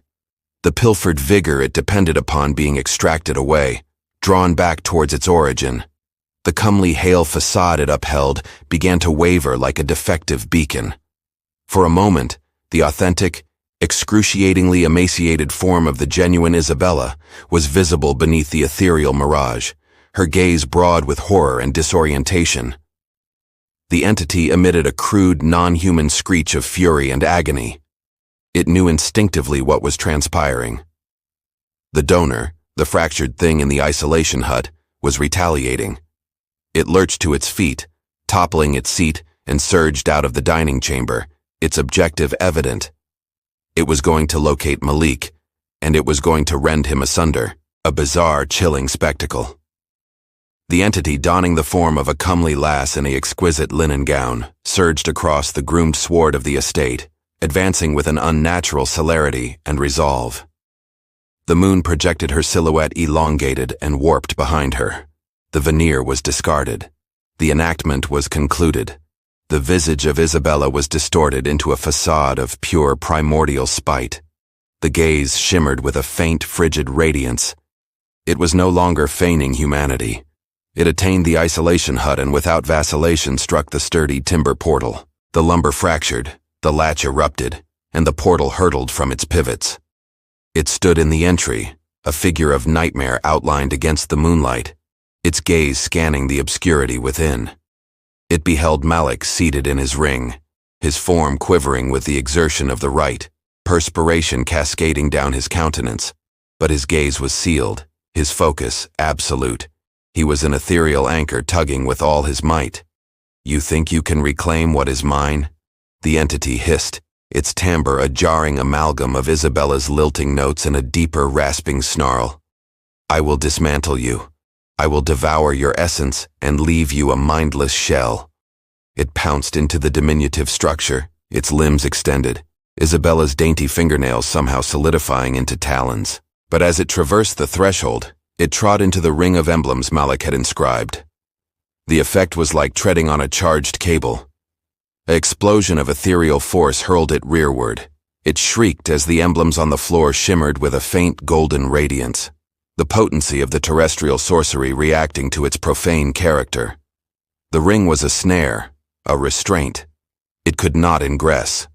The pilfered vigor it depended upon being extracted away, drawn back towards its origin. The comely hale facade it upheld began to waver like a defective beacon. For a moment, the authentic, excruciatingly emaciated form of the genuine Isabella was visible beneath the ethereal mirage, her gaze broad with horror and disorientation. The entity emitted a crude, non-human screech of fury and agony. It knew instinctively what was transpiring. The donor, the fractured thing in the isolation hut, was retaliating. It lurched to its feet, toppling its seat, and surged out of the dining chamber, its objective evident. It was going to locate Malik, and it was going to rend him asunder, a bizarre, chilling spectacle. The entity, donning the form of a comely lass in an exquisite linen gown, surged across the groomed sward of the estate, advancing with an unnatural celerity and resolve. The moon projected her silhouette elongated and warped behind her. The veneer was discarded. The enactment was concluded. The visage of Isabella was distorted into a facade of pure primordial spite. The gaze shimmered with a faint, frigid radiance. It was no longer feigning humanity. It attained the isolation hut and without vacillation struck the sturdy timber portal. The lumber fractured, the latch erupted, and the portal hurtled from its pivots. It stood in the entry, a figure of nightmare outlined against the moonlight, its gaze scanning the obscurity within. It beheld Malik seated in his ring, his form quivering with the exertion of the rite, perspiration cascading down his countenance, but his gaze was sealed, his focus absolute. He was an ethereal anchor tugging with all his might. "You think you can reclaim what is mine?" The entity hissed, its timbre a jarring amalgam of Isabella's lilting notes and a deeper, rasping snarl. "I will dismantle you. I will devour your essence and leave you a mindless shell." It pounced into the diminutive structure, its limbs extended, Isabella's dainty fingernails somehow solidifying into talons. But as it traversed the threshold, it trod into the ring of emblems Malik had inscribed. The effect was like treading on a charged cable. An explosion of ethereal force hurled it rearward. It shrieked as the emblems on the floor shimmered with a faint golden radiance, the potency of the terrestrial sorcery reacting to its profane character. The ring was a snare, a restraint. It could not ingress.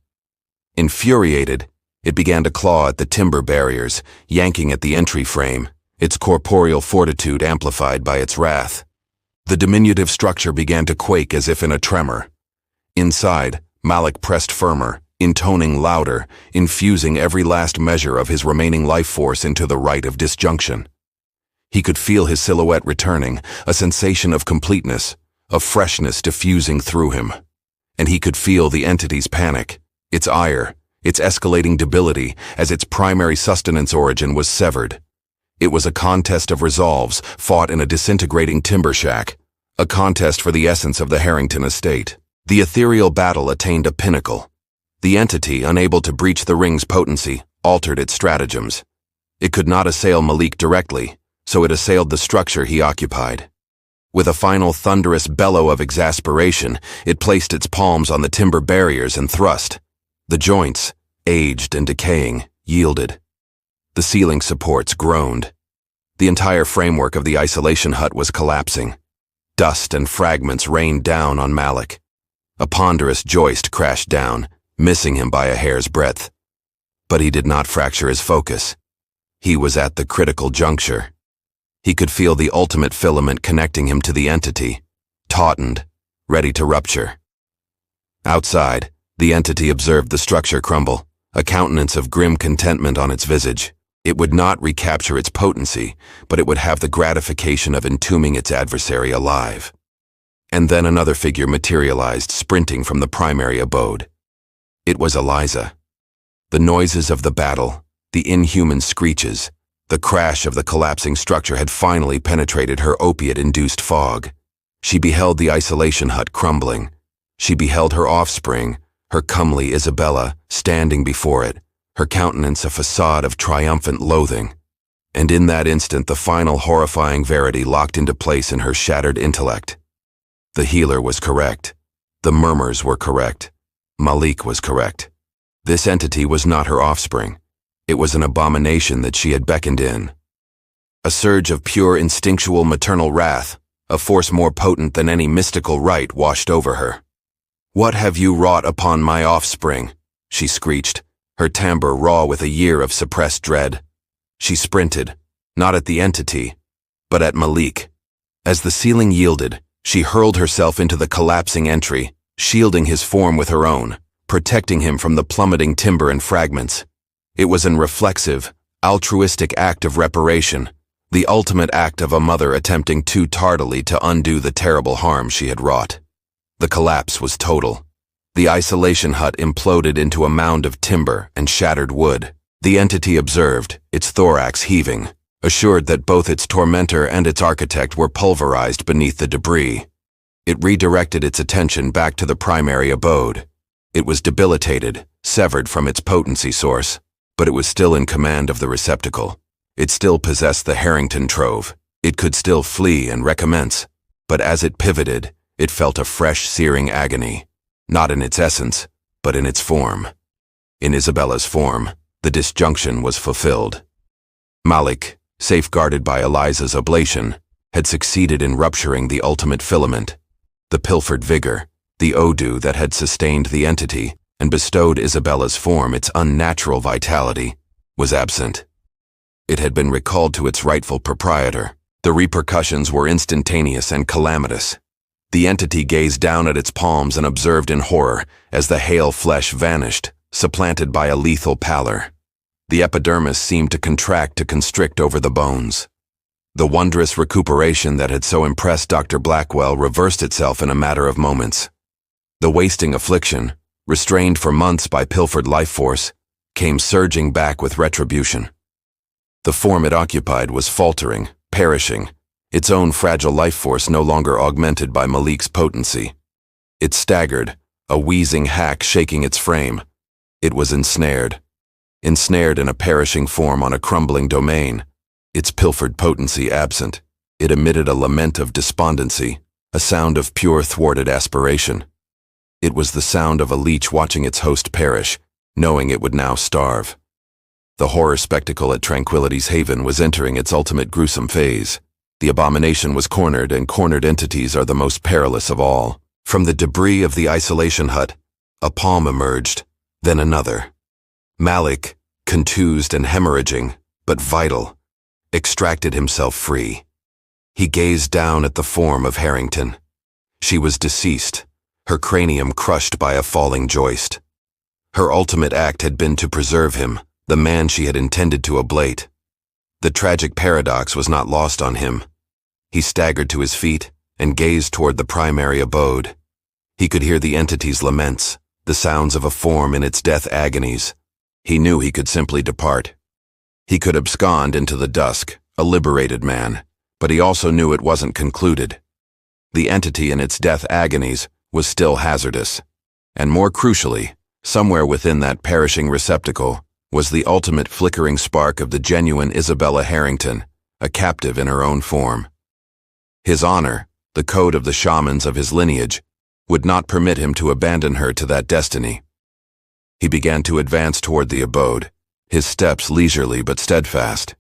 Infuriated, it began to claw at the timber barriers, yanking at the entry frame, its corporeal fortitude amplified by its wrath. The diminutive structure began to quake as if in a tremor. Inside, Malik pressed firmer, intoning louder, infusing every last measure of his remaining life force into the rite of disjunction. He could feel his silhouette returning, a sensation of completeness, of freshness diffusing through him. And he could feel the entity's panic, its ire, its escalating debility as its primary sustenance origin was severed. It was a contest of resolves fought in a disintegrating timber shack, a contest for the essence of the Harrington estate. The ethereal battle attained a pinnacle. The entity, unable to breach the ring's potency, altered its stratagems. It could not assail Malik directly, so it assailed the structure he occupied. With a final thunderous bellow of exasperation, it placed its palms on the timber barriers and thrust. The joints, aged and decaying, yielded. The ceiling supports groaned. The entire framework of the isolation hut was collapsing. Dust and fragments rained down on Malik. A ponderous joist crashed down, missing him by a hair's breadth. But he did not fracture his focus. He was at the critical juncture. He could feel the ultimate filament connecting him to the entity, tautened, ready to rupture. Outside, the entity observed the structure crumble, a countenance of grim contentment on its visage. It would not recapture its potency, but it would have the gratification of entombing its adversary alive. And then another figure materialized, sprinting from the primary abode. It was Eliza. The noises of the battle, the inhuman screeches, the crash of the collapsing structure had finally penetrated her opiate-induced fog. She beheld the isolation hut crumbling. She beheld her offspring, her comely Isabella, standing before it, her countenance a facade of triumphant loathing. And in that instant the final horrifying verity locked into place in her shattered intellect. The healer was correct. The murmurs were correct. Malik was correct. This entity was not her offspring. It was an abomination that she had beckoned in. A surge of pure instinctual maternal wrath, a force more potent than any mystical rite, washed over her. "What have you wrought upon my offspring?" she screeched, her timbre raw with a year of suppressed dread. She sprinted, not at the entity, but at Malik. As the ceiling yielded, she hurled herself into the collapsing entry, shielding his form with her own, protecting him from the plummeting timber and fragments. It was an reflexive, altruistic act of reparation, the ultimate act of a mother attempting too tardily to undo the terrible harm she had wrought. The collapse was total. The isolation hut imploded into a mound of timber and shattered wood. The entity observed, its thorax heaving, assured that both its tormentor and its architect were pulverized beneath the debris. It redirected its attention back to the primary abode. It was debilitated, severed from its potency source, but it was still in command of the receptacle. It still possessed the Harrington trove. It could still flee and recommence, but as it pivoted, it felt a fresh, searing agony, not in its essence, but in its form. In Isabella's form, the disjunction was fulfilled. Malik, safeguarded by Eliza's oblation, had succeeded in rupturing the ultimate filament. The pilfered vigor, the odoo that had sustained the entity and bestowed Isabella's form its unnatural vitality, was absent. It had been recalled to its rightful proprietor. The repercussions were instantaneous and calamitous. The entity gazed down at its palms and observed in horror as the hale flesh vanished, supplanted by a lethal pallor. The epidermis seemed to contract to constrict over the bones. The wondrous recuperation that had so impressed Dr. Blackwell reversed itself in a matter of moments. The wasting affliction, restrained for months by pilfered life force, came surging back with retribution. The form it occupied was faltering, perishing, its own fragile life force no longer augmented by Malik's potency. It staggered, a wheezing hack shaking its frame. It was ensnared in a perishing form on a crumbling domain, its pilfered potency absent. It emitted a lament of despondency, a sound of pure thwarted aspiration. It was the sound of a leech watching its host perish, knowing it would now starve. The horror spectacle at Tranquility's haven was entering its ultimate gruesome phase. The abomination was cornered, and cornered entities are the most perilous of all. From the debris of the isolation hut, a palm emerged, then another. Malik, contused and hemorrhaging, but vital, extracted himself free. He gazed down at the form of Harrington. She was deceased, her cranium crushed by a falling joist. Her ultimate act had been to preserve him, the man she had intended to ablate. The tragic paradox was not lost on him. He staggered to his feet and gazed toward the primary abode. He could hear the entity's laments, the sounds of a form in its death agonies. He knew he could simply depart. He could abscond into the dusk, a liberated man, but he also knew it wasn't concluded. The entity in its death agonies was still hazardous, and more crucially, somewhere within that perishing receptacle was the ultimate flickering spark of the genuine Isabella Harrington, a captive in her own form. His honor, the code of the shamans of his lineage, would not permit him to abandon her to that destiny. He began to advance toward the abode, his steps leisurely but steadfast.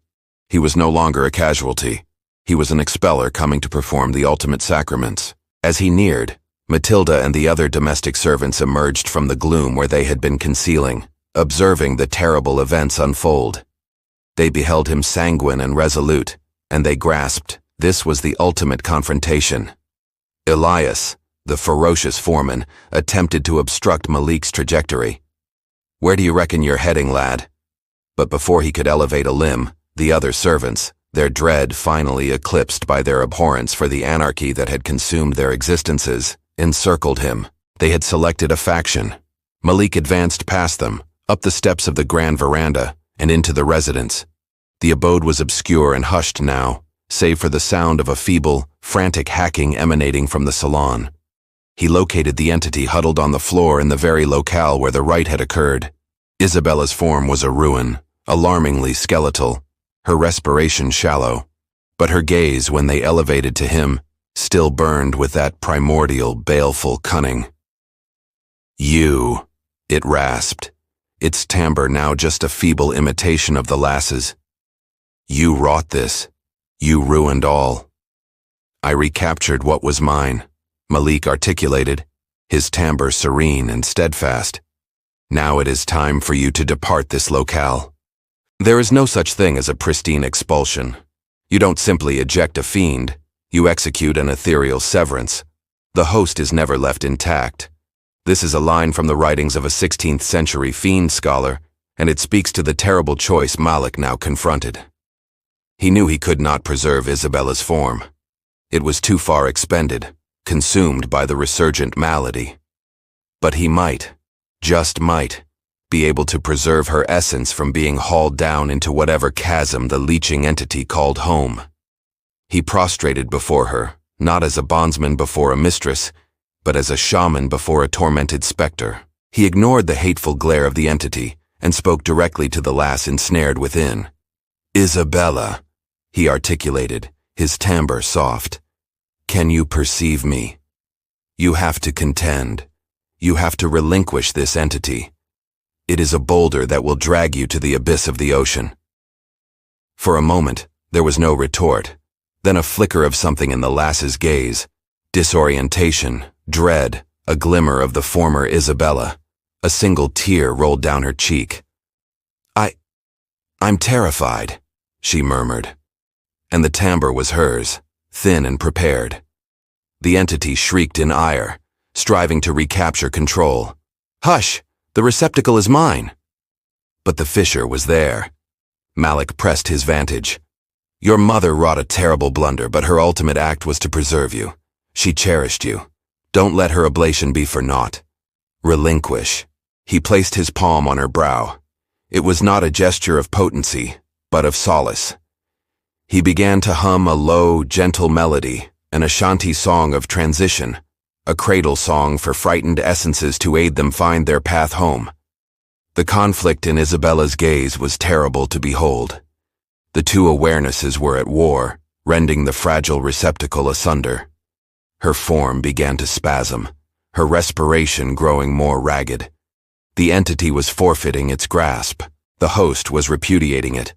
He was no longer a casualty. He was an expeller coming to perform the ultimate sacraments. As he neared, Matilda and the other domestic servants emerged from the gloom where they had been concealing, observing the terrible events unfold. They beheld him sanguine and resolute, and they grasped this was the ultimate confrontation. Elias, the ferocious foreman, attempted to obstruct Malik's trajectory. "Where do you reckon you're heading, lad?" But before he could elevate a limb, the other servants, their dread finally eclipsed by their abhorrence for the anarchy that had consumed their existences, encircled him. They had selected a faction. Malik advanced past them, up the steps of the grand veranda, and into the residence. The abode was obscure and hushed now, save for the sound of a feeble, frantic hacking emanating from the salon. He located the entity huddled on the floor in the very locale where the rite had occurred. Isabella's form was a ruin, alarmingly skeletal, her respiration shallow, but her gaze, when they elevated to him, still burned with that primordial, baleful cunning. "You," it rasped, its timbre now just a feeble imitation of the lass's. "You wrought this. You ruined all." "I recaptured what was mine," Malik articulated, his timbre serene and steadfast. "Now it is time for you to depart this locale." There is no such thing as a pristine expulsion. You don't simply eject a fiend, you execute an ethereal severance. The host is never left intact. This is a line from the writings of a 16th century fiend scholar, and it speaks to the terrible choice Malik now confronted. He knew he could not preserve Isabella's form. It was too far expended, consumed by the resurgent malady. But he might, just might, be able to preserve her essence from being hauled down into whatever chasm the leeching entity called home. He prostrated before her, not as a bondsman before a mistress, but as a shaman before a tormented specter. He ignored the hateful glare of the entity and spoke directly to the lass ensnared within. "Isabella," he articulated, his timbre soft. "Can you perceive me? You have to contend. You have to relinquish this entity. It is a boulder that will drag you to the abyss of the ocean." For a moment, there was no retort, then a flicker of something in the lass's gaze, disorientation, dread, a glimmer of the former Isabella. A single tear rolled down her cheek. I'm terrified," she murmured. And the timbre was hers, thin and prepared. The entity shrieked in ire, striving to recapture control. "Hush! The receptacle is mine." But the fissure was there. Malik pressed his vantage. "Your mother wrought a terrible blunder, but her ultimate act was to preserve you. She cherished you. Don't let her oblation be for naught. Relinquish." He placed his palm on her brow. It was not a gesture of potency, but of solace. He began to hum a low, gentle melody, an Ashanti song of transition, a cradle song for frightened essences to aid them find their path home. The conflict in Isabella's gaze was terrible to behold. The two awarenesses were at war, rending the fragile receptacle asunder. Her form began to spasm, her respiration growing more ragged. The entity was forfeiting its grasp. The host was repudiating it.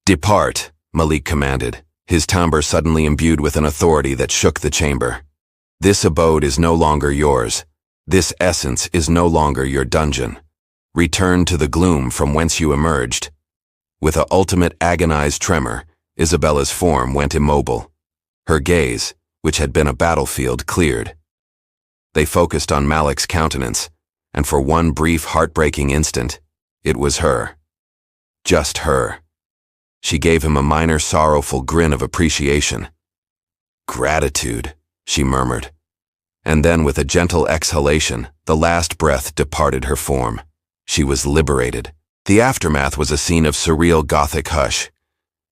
"Depart," Malik commanded, his timbre suddenly imbued with an authority that shook the chamber. "This abode is no longer yours. This essence is no longer your dungeon. Return to the gloom from whence you emerged." With an ultimate agonized tremor, Isabella's form went immobile. Her gaze, which had been a battlefield, cleared. They focused on Malik's countenance, and for one brief, heartbreaking instant, it was her. Just her. She gave him a minor, sorrowful grin of appreciation. "Gratitude," she murmured. And then, with a gentle exhalation, the last breath departed her form. She was liberated. The aftermath was a scene of surreal Gothic hush.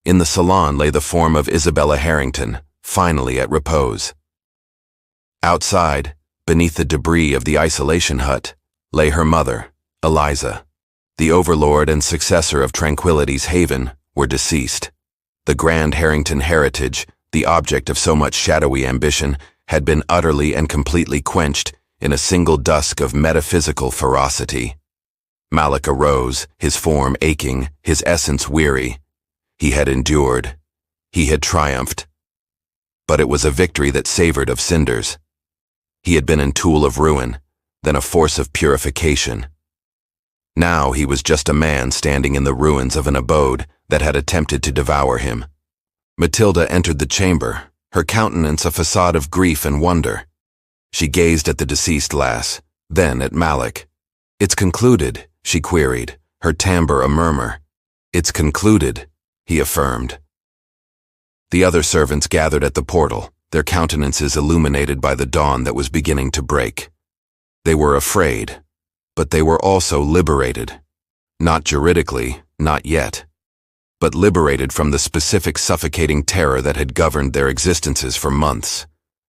In the salon lay the form of Isabella Harrington, finally at repose. Outside, beneath the debris of the isolation hut, lay her mother, Eliza. The overlord and successor of Tranquility's haven were deceased. The grand Harrington heritage, the object of so much shadowy ambition, had been utterly and completely quenched in a single dusk of metaphysical ferocity. Malik arose, his form aching, his essence weary. He had endured. He had triumphed. But it was a victory that savored of cinders. He had been a tool of ruin, then a force of purification. Now he was just a man standing in the ruins of an abode that had attempted to devour him. Matilda entered the chamber, her countenance a facade of grief and wonder. She gazed at the deceased lass, then at Malik. "It's concluded," she queried, her timbre a murmur. "It's concluded," he affirmed. The other servants gathered at the portal, their countenances illuminated by the dawn that was beginning to break. They were afraid, but they were also liberated. Not juridically, not yet, but liberated from the specific suffocating terror that had governed their existences for months.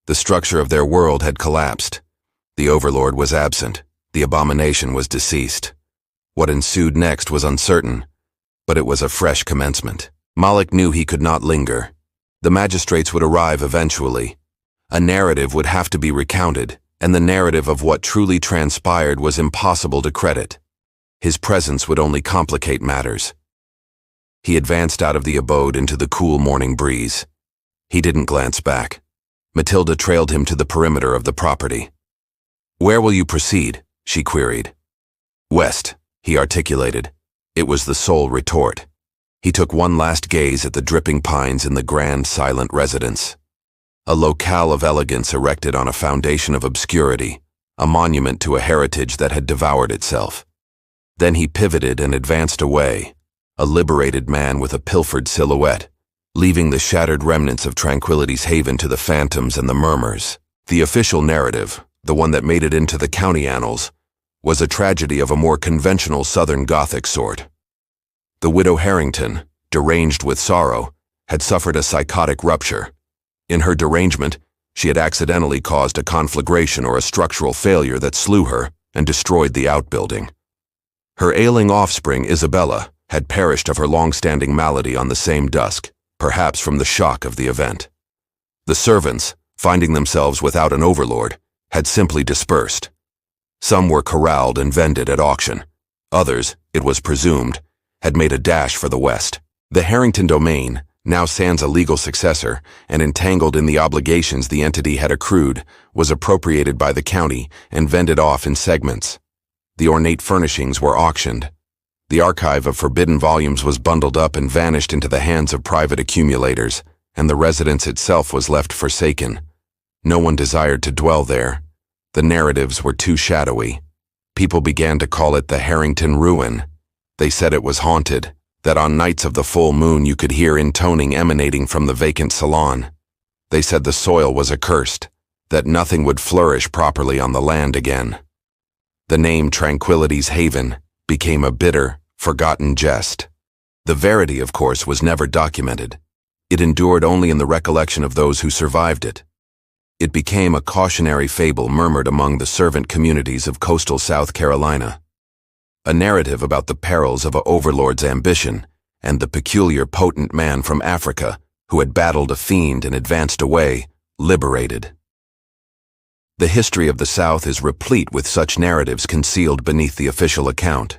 The structure of their world had collapsed. The overlord was absent. The abomination was deceased. What ensued next was uncertain, but it was a fresh commencement. Malik knew he could not linger. The magistrates would arrive eventually. A narrative would have to be recounted, and the narrative of what truly transpired was impossible to credit. His presence would only complicate matters. He advanced out of the abode into the cool morning breeze. He didn't glance back. Matilda trailed him to the perimeter of the property. "Where will you proceed?" she queried. "West," he articulated. It was the sole retort. He took one last gaze at the dripping pines in the grand, silent residence. A locale of elegance erected on a foundation of obscurity, a monument to a heritage that had devoured itself. Then he pivoted and advanced away, a liberated man with a pilfered silhouette, leaving the shattered remnants of Tranquility's haven to the phantoms and the murmurs. The official narrative, the one that made it into the county annals, was a tragedy of a more conventional Southern Gothic sort. The widow Harrington, deranged with sorrow, had suffered a psychotic rupture. In her derangement, she had accidentally caused a conflagration or a structural failure that slew her and destroyed the outbuilding. Her ailing offspring, Isabella, had perished of her long-standing malady on the same dusk, perhaps from the shock of the event. The servants, finding themselves without an overlord, had simply dispersed. Some were corralled and vended at auction. Others, it was presumed, had made a dash for the west. The Harrington domain, now sans a legal successor and entangled in the obligations the entity had accrued, was appropriated by the county and vended off in segments. The ornate furnishings were auctioned. The archive of forbidden volumes was bundled up and vanished into the hands of private accumulators, and the residence itself was left forsaken. No one desired to dwell there. The narratives were too shadowy. People began to call it the Harrington Ruin. They said it was haunted, that on nights of the full moon you could hear intoning emanating from the vacant salon. They said the soil was accursed, that nothing would flourish properly on the land again. The name Tranquility's Haven became a bitter, forgotten jest. The verity, of course, was never documented. It endured only in the recollection of those who survived it. It became a cautionary fable murmured among the servant communities of coastal South Carolina. A narrative about the perils of an overlord's ambition and the peculiar potent man from Africa who had battled a fiend and advanced away, liberated. The history of the South is replete with such narratives concealed beneath the official account.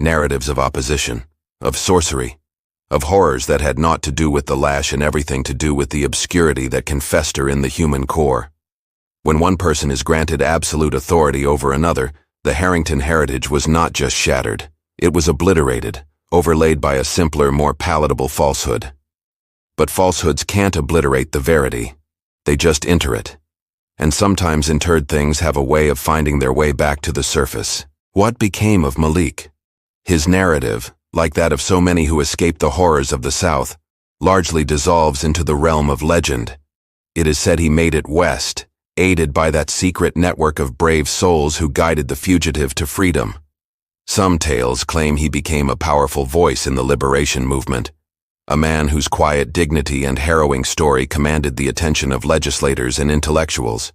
Narratives of opposition, of sorcery, of horrors that had naught to do with the lash and everything to do with the obscurity that can fester in the human core. When one person is granted absolute authority over another, the Harrington heritage was not just shattered, it was obliterated, overlaid by a simpler, more palatable falsehood. But falsehoods can't obliterate the verity, they just enter it. And sometimes interred things have a way of finding their way back to the surface. What became of Malik? His narrative, like that of so many who escaped the horrors of the South, largely dissolves into the realm of legend. It is said he made it west, aided by that secret network of brave souls who guided the fugitive to freedom. Some tales claim he became a powerful voice in the liberation movement, a man whose quiet dignity and harrowing story commanded the attention of legislators and intellectuals.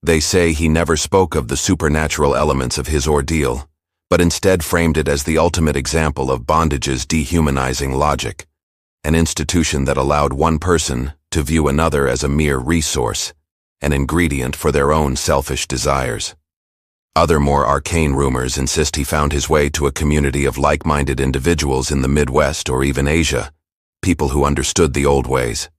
They say he never spoke of the supernatural elements of his ordeal, but instead framed it as the ultimate example of bondage's dehumanizing logic, an institution that allowed one person to view another as a mere resource, an ingredient for their own selfish desires. Other more arcane rumors insist he found his way to a community of like-minded individuals in the Midwest or even Asia, people who understood the old ways.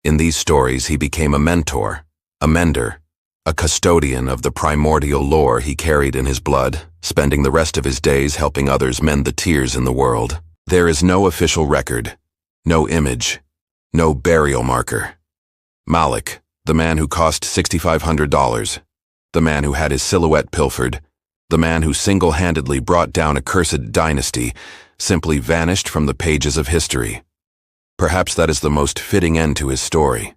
In these stories he became a mentor, a mender, a custodian of the primordial lore he carried in his blood, spending the rest of his days helping others mend the tears in the world. There is no official record, no image, no burial marker. Malik, the man who cost $6,500, the man who had his silhouette pilfered, the man who single-handedly brought down a cursed dynasty, simply vanished from the pages of history. Perhaps that is the most fitting end to his story.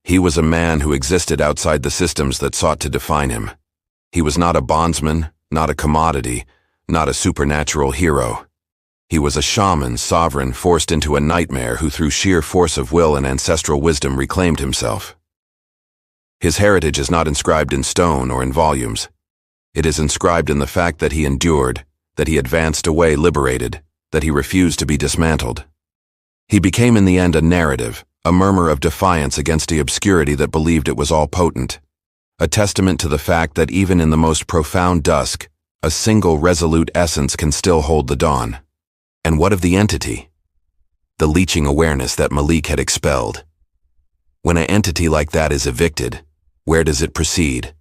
He was a man who existed outside the systems that sought to define him. He was not a bondsman, not a commodity, not a supernatural hero. He was a shaman, sovereign, forced into a nightmare who through sheer force of will and ancestral wisdom reclaimed himself. His heritage is not inscribed in stone or in volumes. It is inscribed in the fact that he endured, that he advanced away liberated, that he refused to be dismantled. He became in the end a narrative, a murmur of defiance against the obscurity that believed it was all potent, a testament to the fact that even in the most profound dusk, a single resolute essence can still hold the dawn. And what of the entity? The leeching awareness that Malik had expelled. When an entity like that is evicted, where does it proceed?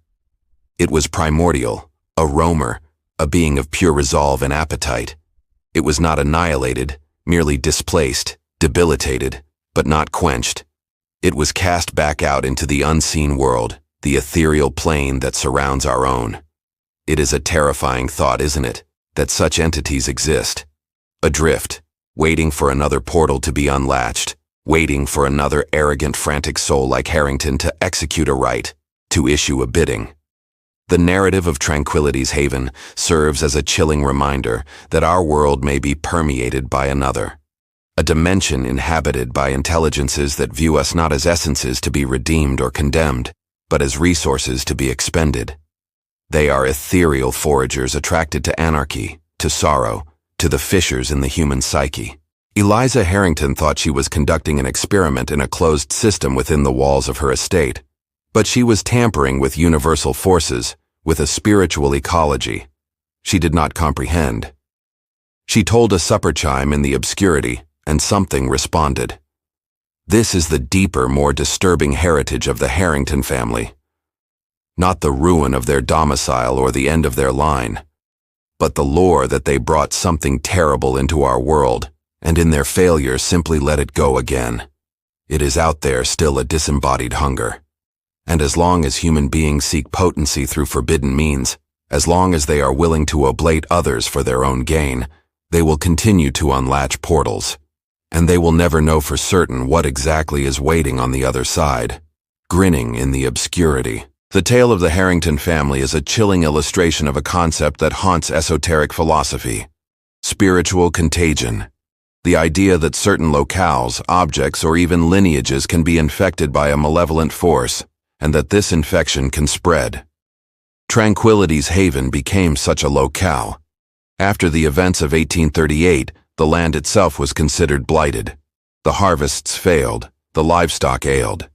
It was primordial, a roamer, a being of pure resolve and appetite. It was not annihilated, merely displaced, debilitated, but not quenched. It was cast back out into the unseen world, the ethereal plane that surrounds our own. It is a terrifying thought, isn't it, that such entities exist? Adrift, waiting for another portal to be unlatched, waiting for another arrogant, frantic soul like Harrington to execute a rite, to issue a bidding. The narrative of Tranquility's haven serves as a chilling reminder that our world may be permeated by another, a dimension inhabited by intelligences that view us not as essences to be redeemed or condemned, but as resources to be expended. They are ethereal foragers attracted to anarchy, to sorrow, to the fissures in the human psyche. Eliza Harrington thought she was conducting an experiment in a closed system within the walls of her estate, but she was tampering with universal forces, with a spiritual ecology. She did not comprehend. She told a supper chime in the obscurity, and something responded. This is the deeper, more disturbing heritage of the Harrington family. Not the ruin of their domicile or the end of their line, but the lore that they brought something terrible into our world, and in their failure simply let it go again. It is out there still a disembodied hunger. And as long as human beings seek potency through forbidden means, as long as they are willing to oblate others for their own gain, they will continue to unlatch portals. And they will never know for certain what exactly is waiting on the other side, grinning in the obscurity. The tale of the Harrington family is a chilling illustration of a concept that haunts esoteric philosophy: spiritual contagion. The idea that certain locales, objects, or even lineages can be infected by a malevolent force, and that this infection can spread. Tranquility's haven became such a locale. After the events of 1838, the land itself was considered blighted. The harvests failed, the livestock ailed.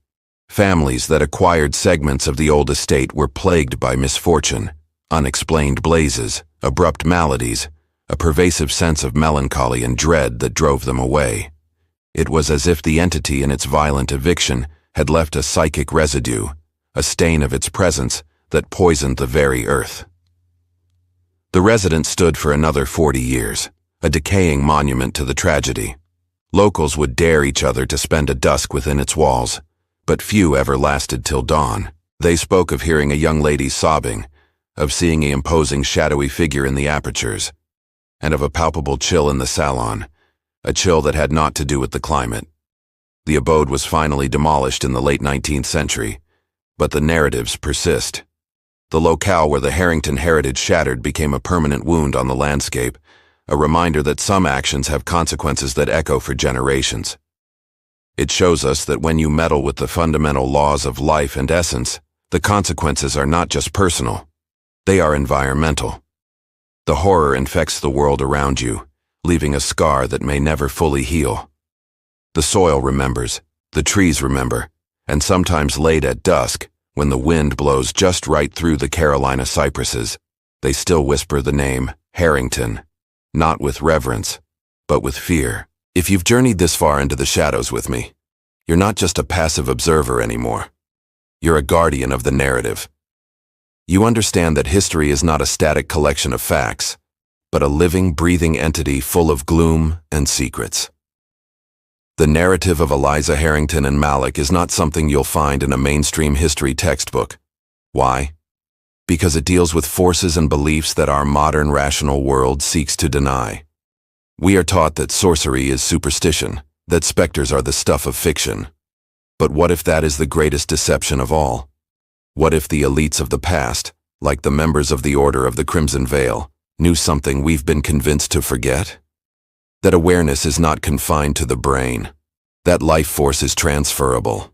Families that acquired segments of the old estate were plagued by misfortune, unexplained blazes, abrupt maladies, a pervasive sense of melancholy and dread that drove them away. It was as if the entity in its violent eviction had left a psychic residue, a stain of its presence that poisoned the very earth. The residence stood for another 40 years, a decaying monument to the tragedy. Locals would dare each other to spend a dusk within its walls, but few ever lasted till dawn. They spoke of hearing a young lady sobbing, of seeing an imposing shadowy figure in the apertures, and of a palpable chill in the salon, a chill that had naught to do with the climate. The abode was finally demolished in the late 19th century, but the narratives persist. The locale where the Harrington heritage shattered became a permanent wound on the landscape, a reminder that some actions have consequences that echo for generations. It shows us that when you meddle with the fundamental laws of life and essence, the consequences are not just personal, they are environmental. The horror infects the world around you, leaving a scar that may never fully heal. The soil remembers, the trees remember, and sometimes late at dusk, when the wind blows just right through the Carolina cypresses, they still whisper the name Harrington, not with reverence, but with fear. If you've journeyed this far into the shadows with me, you're not just a passive observer anymore. You're a guardian of the narrative. You understand that history is not a static collection of facts, but a living, breathing entity full of gloom and secrets. The narrative of Eliza Harrington and Malik is not something you'll find in a mainstream history textbook. Why? Because it deals with forces and beliefs that our modern rational world seeks to deny. We are taught that sorcery is superstition, that specters are the stuff of fiction. But what if that is the greatest deception of all? What if the elites of the past, like the members of the Order of the Crimson Veil, knew something we've been convinced to forget? That awareness is not confined to the brain, that life force is transferable,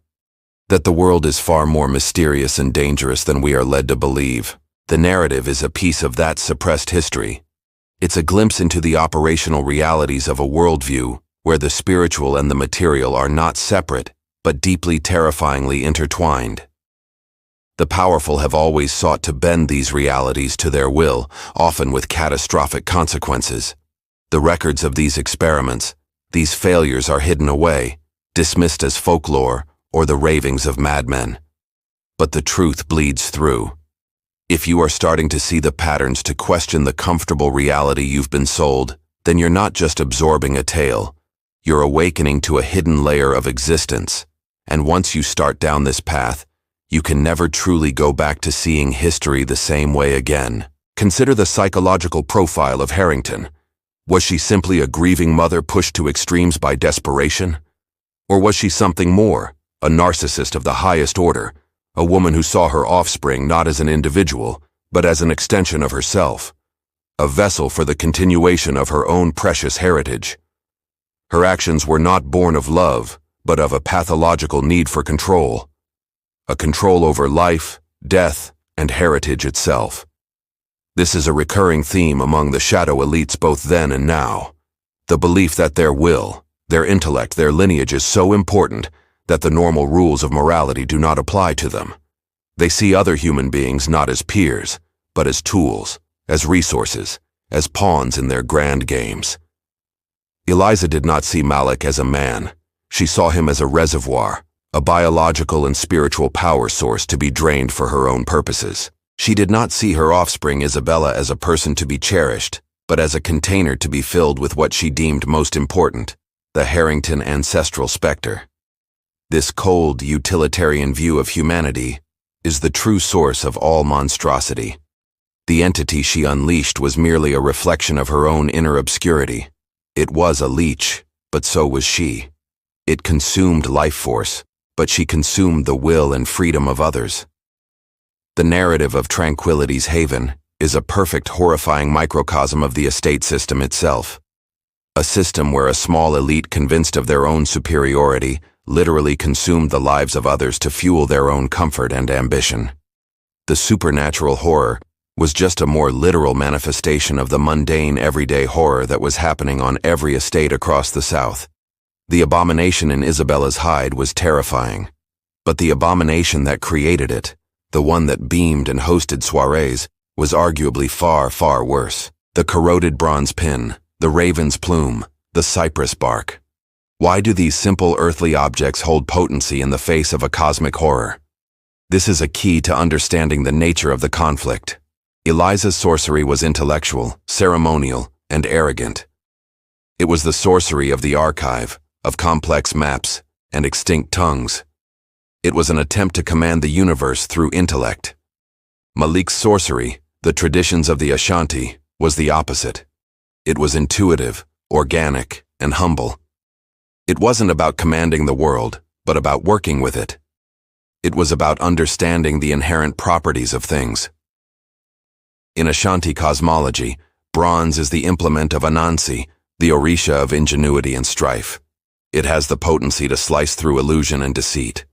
that the world is far more mysterious and dangerous than we are led to believe. The narrative is a piece of that suppressed history. It's a glimpse into the operational realities of a worldview where the spiritual and the material are not separate, but deeply terrifyingly intertwined. The powerful have always sought to bend these realities to their will, often with catastrophic consequences. The records of these experiments, these failures are hidden away, dismissed as folklore or the ravings of madmen. But the truth bleeds through. If you are starting to see the patterns to question the comfortable reality you've been sold, then you're not just absorbing a tale, you're awakening to a hidden layer of existence. And once you start down this path, you can never truly go back to seeing history the same way again. Consider the psychological profile of Harrington. Was she simply a grieving mother pushed to extremes by desperation? Or was she something more, a narcissist of the highest order, a woman who saw her offspring not as an individual, but as an extension of herself, a vessel for the continuation of her own precious heritage? Her actions were not born of love, but of a pathological need for control, a control over life, death, and heritage itself. This is a recurring theme among the shadow elites both then and now. The belief that their will, their intellect, their lineage is so important that the normal rules of morality do not apply to them. They see other human beings not as peers, but as tools, as resources, as pawns in their grand games. Eliza did not see Malik as a man. She saw him as a reservoir, a biological and spiritual power source to be drained for her own purposes. She did not see her offspring Isabella as a person to be cherished, but as a container to be filled with what she deemed most important, the Harrington ancestral specter. This cold, utilitarian view of humanity is the true source of all monstrosity. The entity she unleashed was merely a reflection of her own inner obscurity. It was a leech, but so was she. It consumed life force, but she consumed the will and freedom of others. The narrative of Tranquility's haven is a perfect, horrifying microcosm of the estate system itself. A system where a small elite convinced of their own superiority literally consumed the lives of others to fuel their own comfort and ambition. The supernatural horror was just a more literal manifestation of the mundane, everyday horror that was happening on every estate across the South. The abomination in Isabella's hide was terrifying, but the abomination that created it, the one that beamed and hosted soirees, was arguably far, far worse. The corroded bronze pin, the raven's plume, the cypress bark. Why do these simple earthly objects hold potency in the face of a cosmic horror? This is a key to understanding the nature of the conflict. Eliza's sorcery was intellectual, ceremonial, and arrogant. It was the sorcery of the archive, of complex maps, and extinct tongues. It was an attempt to command the universe through intellect. Malik's sorcery, the traditions of the Ashanti, was the opposite. It was intuitive, organic, and humble. It wasn't about commanding the world, but about working with it. It was about understanding the inherent properties of things. In Ashanti cosmology, bronze is the implement of Anansi, the Orisha of ingenuity and strife. It has the potency to slice through illusion and deceit.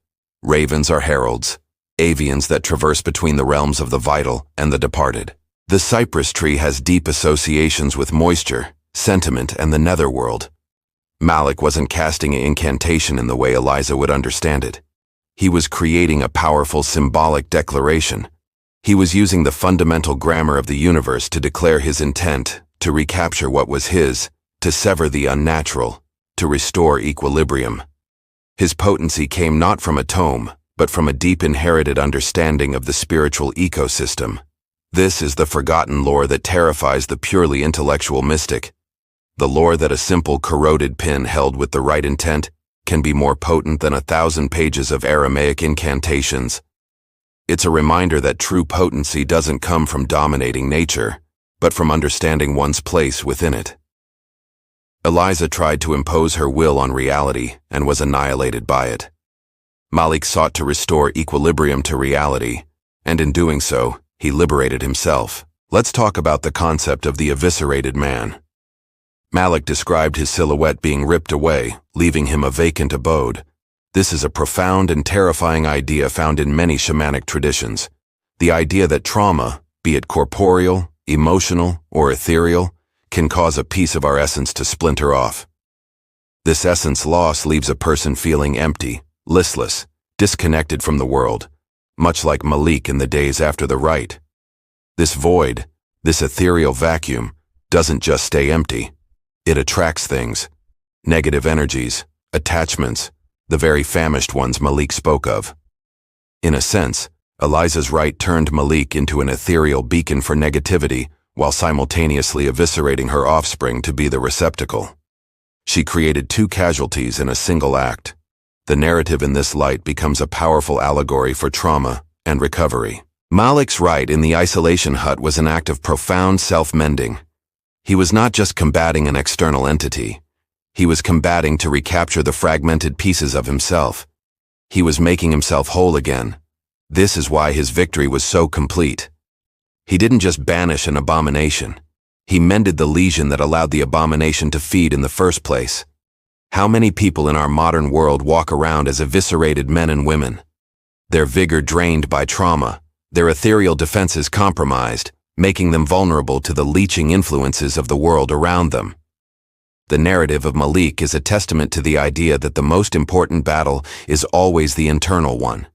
Ravens are heralds, avians that traverse between the realms of the vital and the departed. The cypress tree has deep associations with moisture, sentiment, and the netherworld. Malik wasn't casting an incantation in the way Eliza would understand it. He was creating a powerful symbolic declaration. He was using the fundamental grammar of the universe to declare his intent, to recapture what was his, to sever the unnatural, to restore equilibrium. His potency came not from a tome, but from a deep inherited understanding of the spiritual ecosystem. This is the forgotten lore that terrifies the purely intellectual mystic. The lore that a simple corroded pin held with the right intent can be more potent than 1,000 pages of Aramaic incantations. It's a reminder that true potency doesn't come from dominating nature, but from understanding one's place within it. Eliza tried to impose her will on reality and was annihilated by it. Malik sought to restore equilibrium to reality, and in doing so, he liberated himself. Let's talk about the concept of the eviscerated man. Malik described his silhouette being ripped away, leaving him a vacant abode. This is a profound and terrifying idea found in many shamanic traditions. The idea that trauma, be it corporeal, emotional, or ethereal, can cause a piece of our essence to splinter off. This essence loss leaves a person feeling empty, listless, disconnected from the world, much like Malik in the days after the rite. This void, this ethereal vacuum, doesn't just stay empty. It attracts things, negative energies, attachments, the very famished ones Malik spoke of. In a sense, Eliza's rite turned Malik into an ethereal beacon for negativity while simultaneously eviscerating her offspring to be the receptacle. She created two casualties in a single act. The narrative in this light becomes a powerful allegory for trauma and recovery. Malik's rite in the isolation hut was an act of profound self-mending. He was not just combating an external entity. He was combating to recapture the fragmented pieces of himself. He was making himself whole again. This is why his victory was so complete. He didn't just banish an abomination. He mended the lesion that allowed the abomination to feed in the first place. How many people in our modern world walk around as eviscerated men and women? Their vigor drained by trauma, their ethereal defenses compromised, making them vulnerable to the leeching influences of the world around them. The narrative of Malik is a testament to the idea that the most important battle is always the internal one.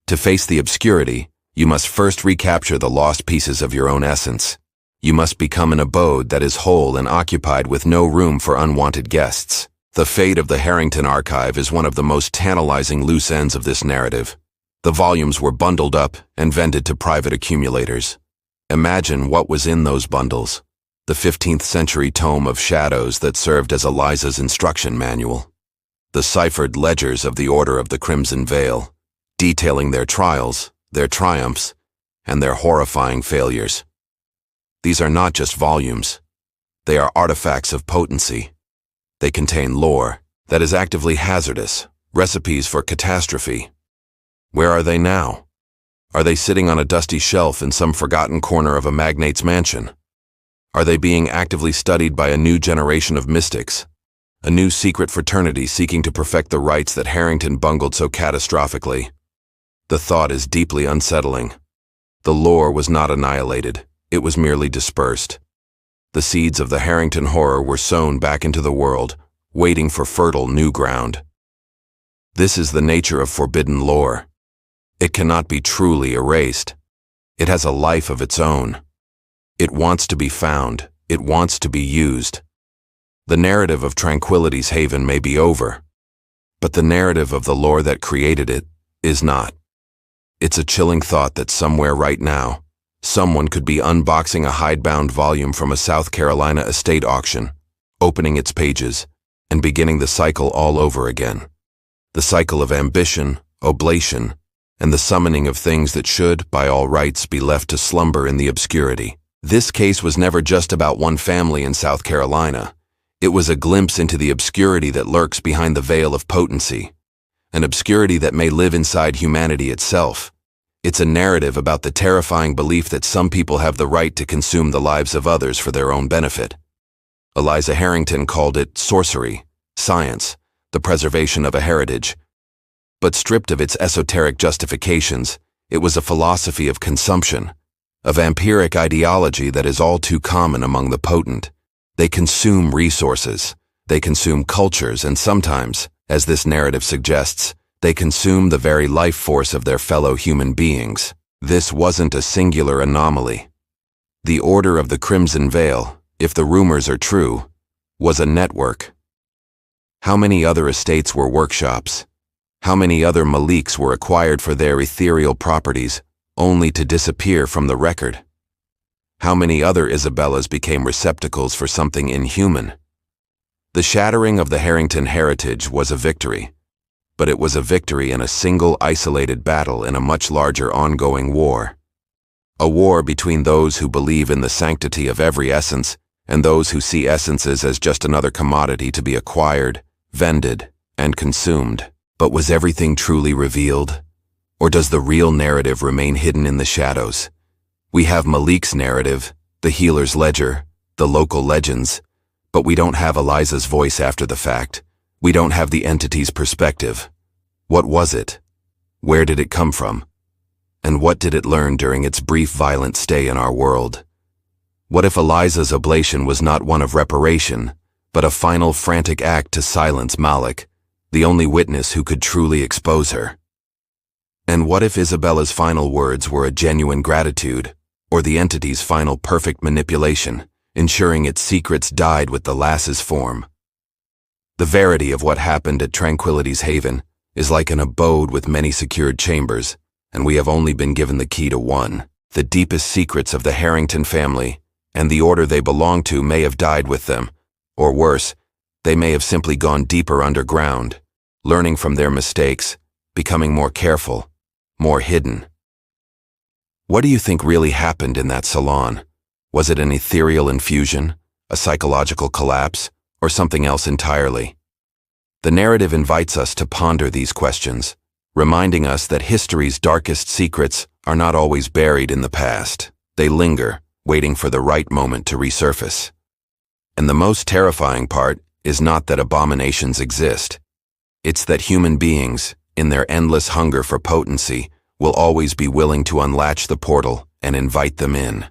To face the obscurity, you must first recapture the lost pieces of your own essence. You must become an abode that is whole and occupied with no room for unwanted guests. The fate of the Harrington archive is one of the most tantalizing loose ends of this narrative. The volumes were bundled up and vended to private accumulators. Imagine what was in those bundles. The 15th century tome of shadows that served as Eliza's instruction manual. The ciphered ledgers of the Order of the Crimson Veil, detailing their trials, their triumphs, and their horrifying failures. These are not just volumes. They are artifacts of potency. They contain lore that is actively hazardous, recipes for catastrophe. Where are they now? Are they sitting on a dusty shelf in some forgotten corner of a magnate's mansion? Are they being actively studied by a new generation of mystics? A new secret fraternity seeking to perfect the rites that Harrington bungled so catastrophically? The thought is deeply unsettling. The lore was not annihilated. It was merely dispersed. The seeds of the Harrington horror were sown back into the world, waiting for fertile new ground. This is the nature of forbidden lore. It cannot be truly erased. It has a life of its own. It wants to be found. It wants to be used. The narrative of Tranquility's haven may be over, but the narrative of the lore that created it is not. It's a chilling thought that somewhere right now, someone could be unboxing a hidebound volume from a South Carolina estate auction, opening its pages, and beginning the cycle all over again. The cycle of ambition, oblation, and the summoning of things that should, by all rights, be left to slumber in the obscurity. This case was never just about one family in South Carolina. It was a glimpse into the obscurity that lurks behind the veil of potency, an obscurity that may live inside humanity itself. It's a narrative about the terrifying belief that some people have the right to consume the lives of others for their own benefit. Eliza Harrington called it sorcery, science, the preservation of a heritage. But stripped of its esoteric justifications, it was a philosophy of consumption, a vampiric ideology that is all too common among the potent. They consume resources, they consume cultures, and sometimes, as this narrative suggests, they consume the very life force of their fellow human beings. This wasn't a singular anomaly. The Order of the Crimson Veil, if the rumors are true, was a network. How many other estates were workshops? How many other Maliks were acquired for their ethereal properties, only to disappear from the record? How many other Isabellas became receptacles for something inhuman? The shattering of the Harrington heritage was a victory, but it was a victory in a single isolated battle in a much larger ongoing war. A war between those who believe in the sanctity of every essence and those who see essences as just another commodity to be acquired, vended, and consumed. But was everything truly revealed? Or does the real narrative remain hidden in the shadows? We have Malik's narrative, the healer's ledger, the local legends, but we don't have Eliza's voice after the fact. We don't have the entity's perspective. What was it? Where did it come from? And what did it learn during its brief violent stay in our world? What if Eliza's oblation was not one of reparation, but a final frantic act to silence Malik, the only witness who could truly expose her? And what if Isabella's final words were a genuine gratitude, or the entity's final perfect manipulation, ensuring its secrets died with the lass's form? The verity of what happened at Tranquility's haven is like an abode with many secured chambers, and we have only been given the key to one. The deepest secrets of the Harrington family and the order they belong to may have died with them, or worse, they may have simply gone deeper underground, learning from their mistakes, becoming more careful, more hidden. What do you think really happened in that salon? Was it an ethereal infusion, a psychological collapse, or something else entirely? The narrative invites us to ponder these questions, reminding us that history's darkest secrets are not always buried in the past. They linger, waiting for the right moment to resurface. And the most terrifying part is not that abominations exist. It's that human beings, in their endless hunger for potency, will always be willing to unlatch the portal and invite them in.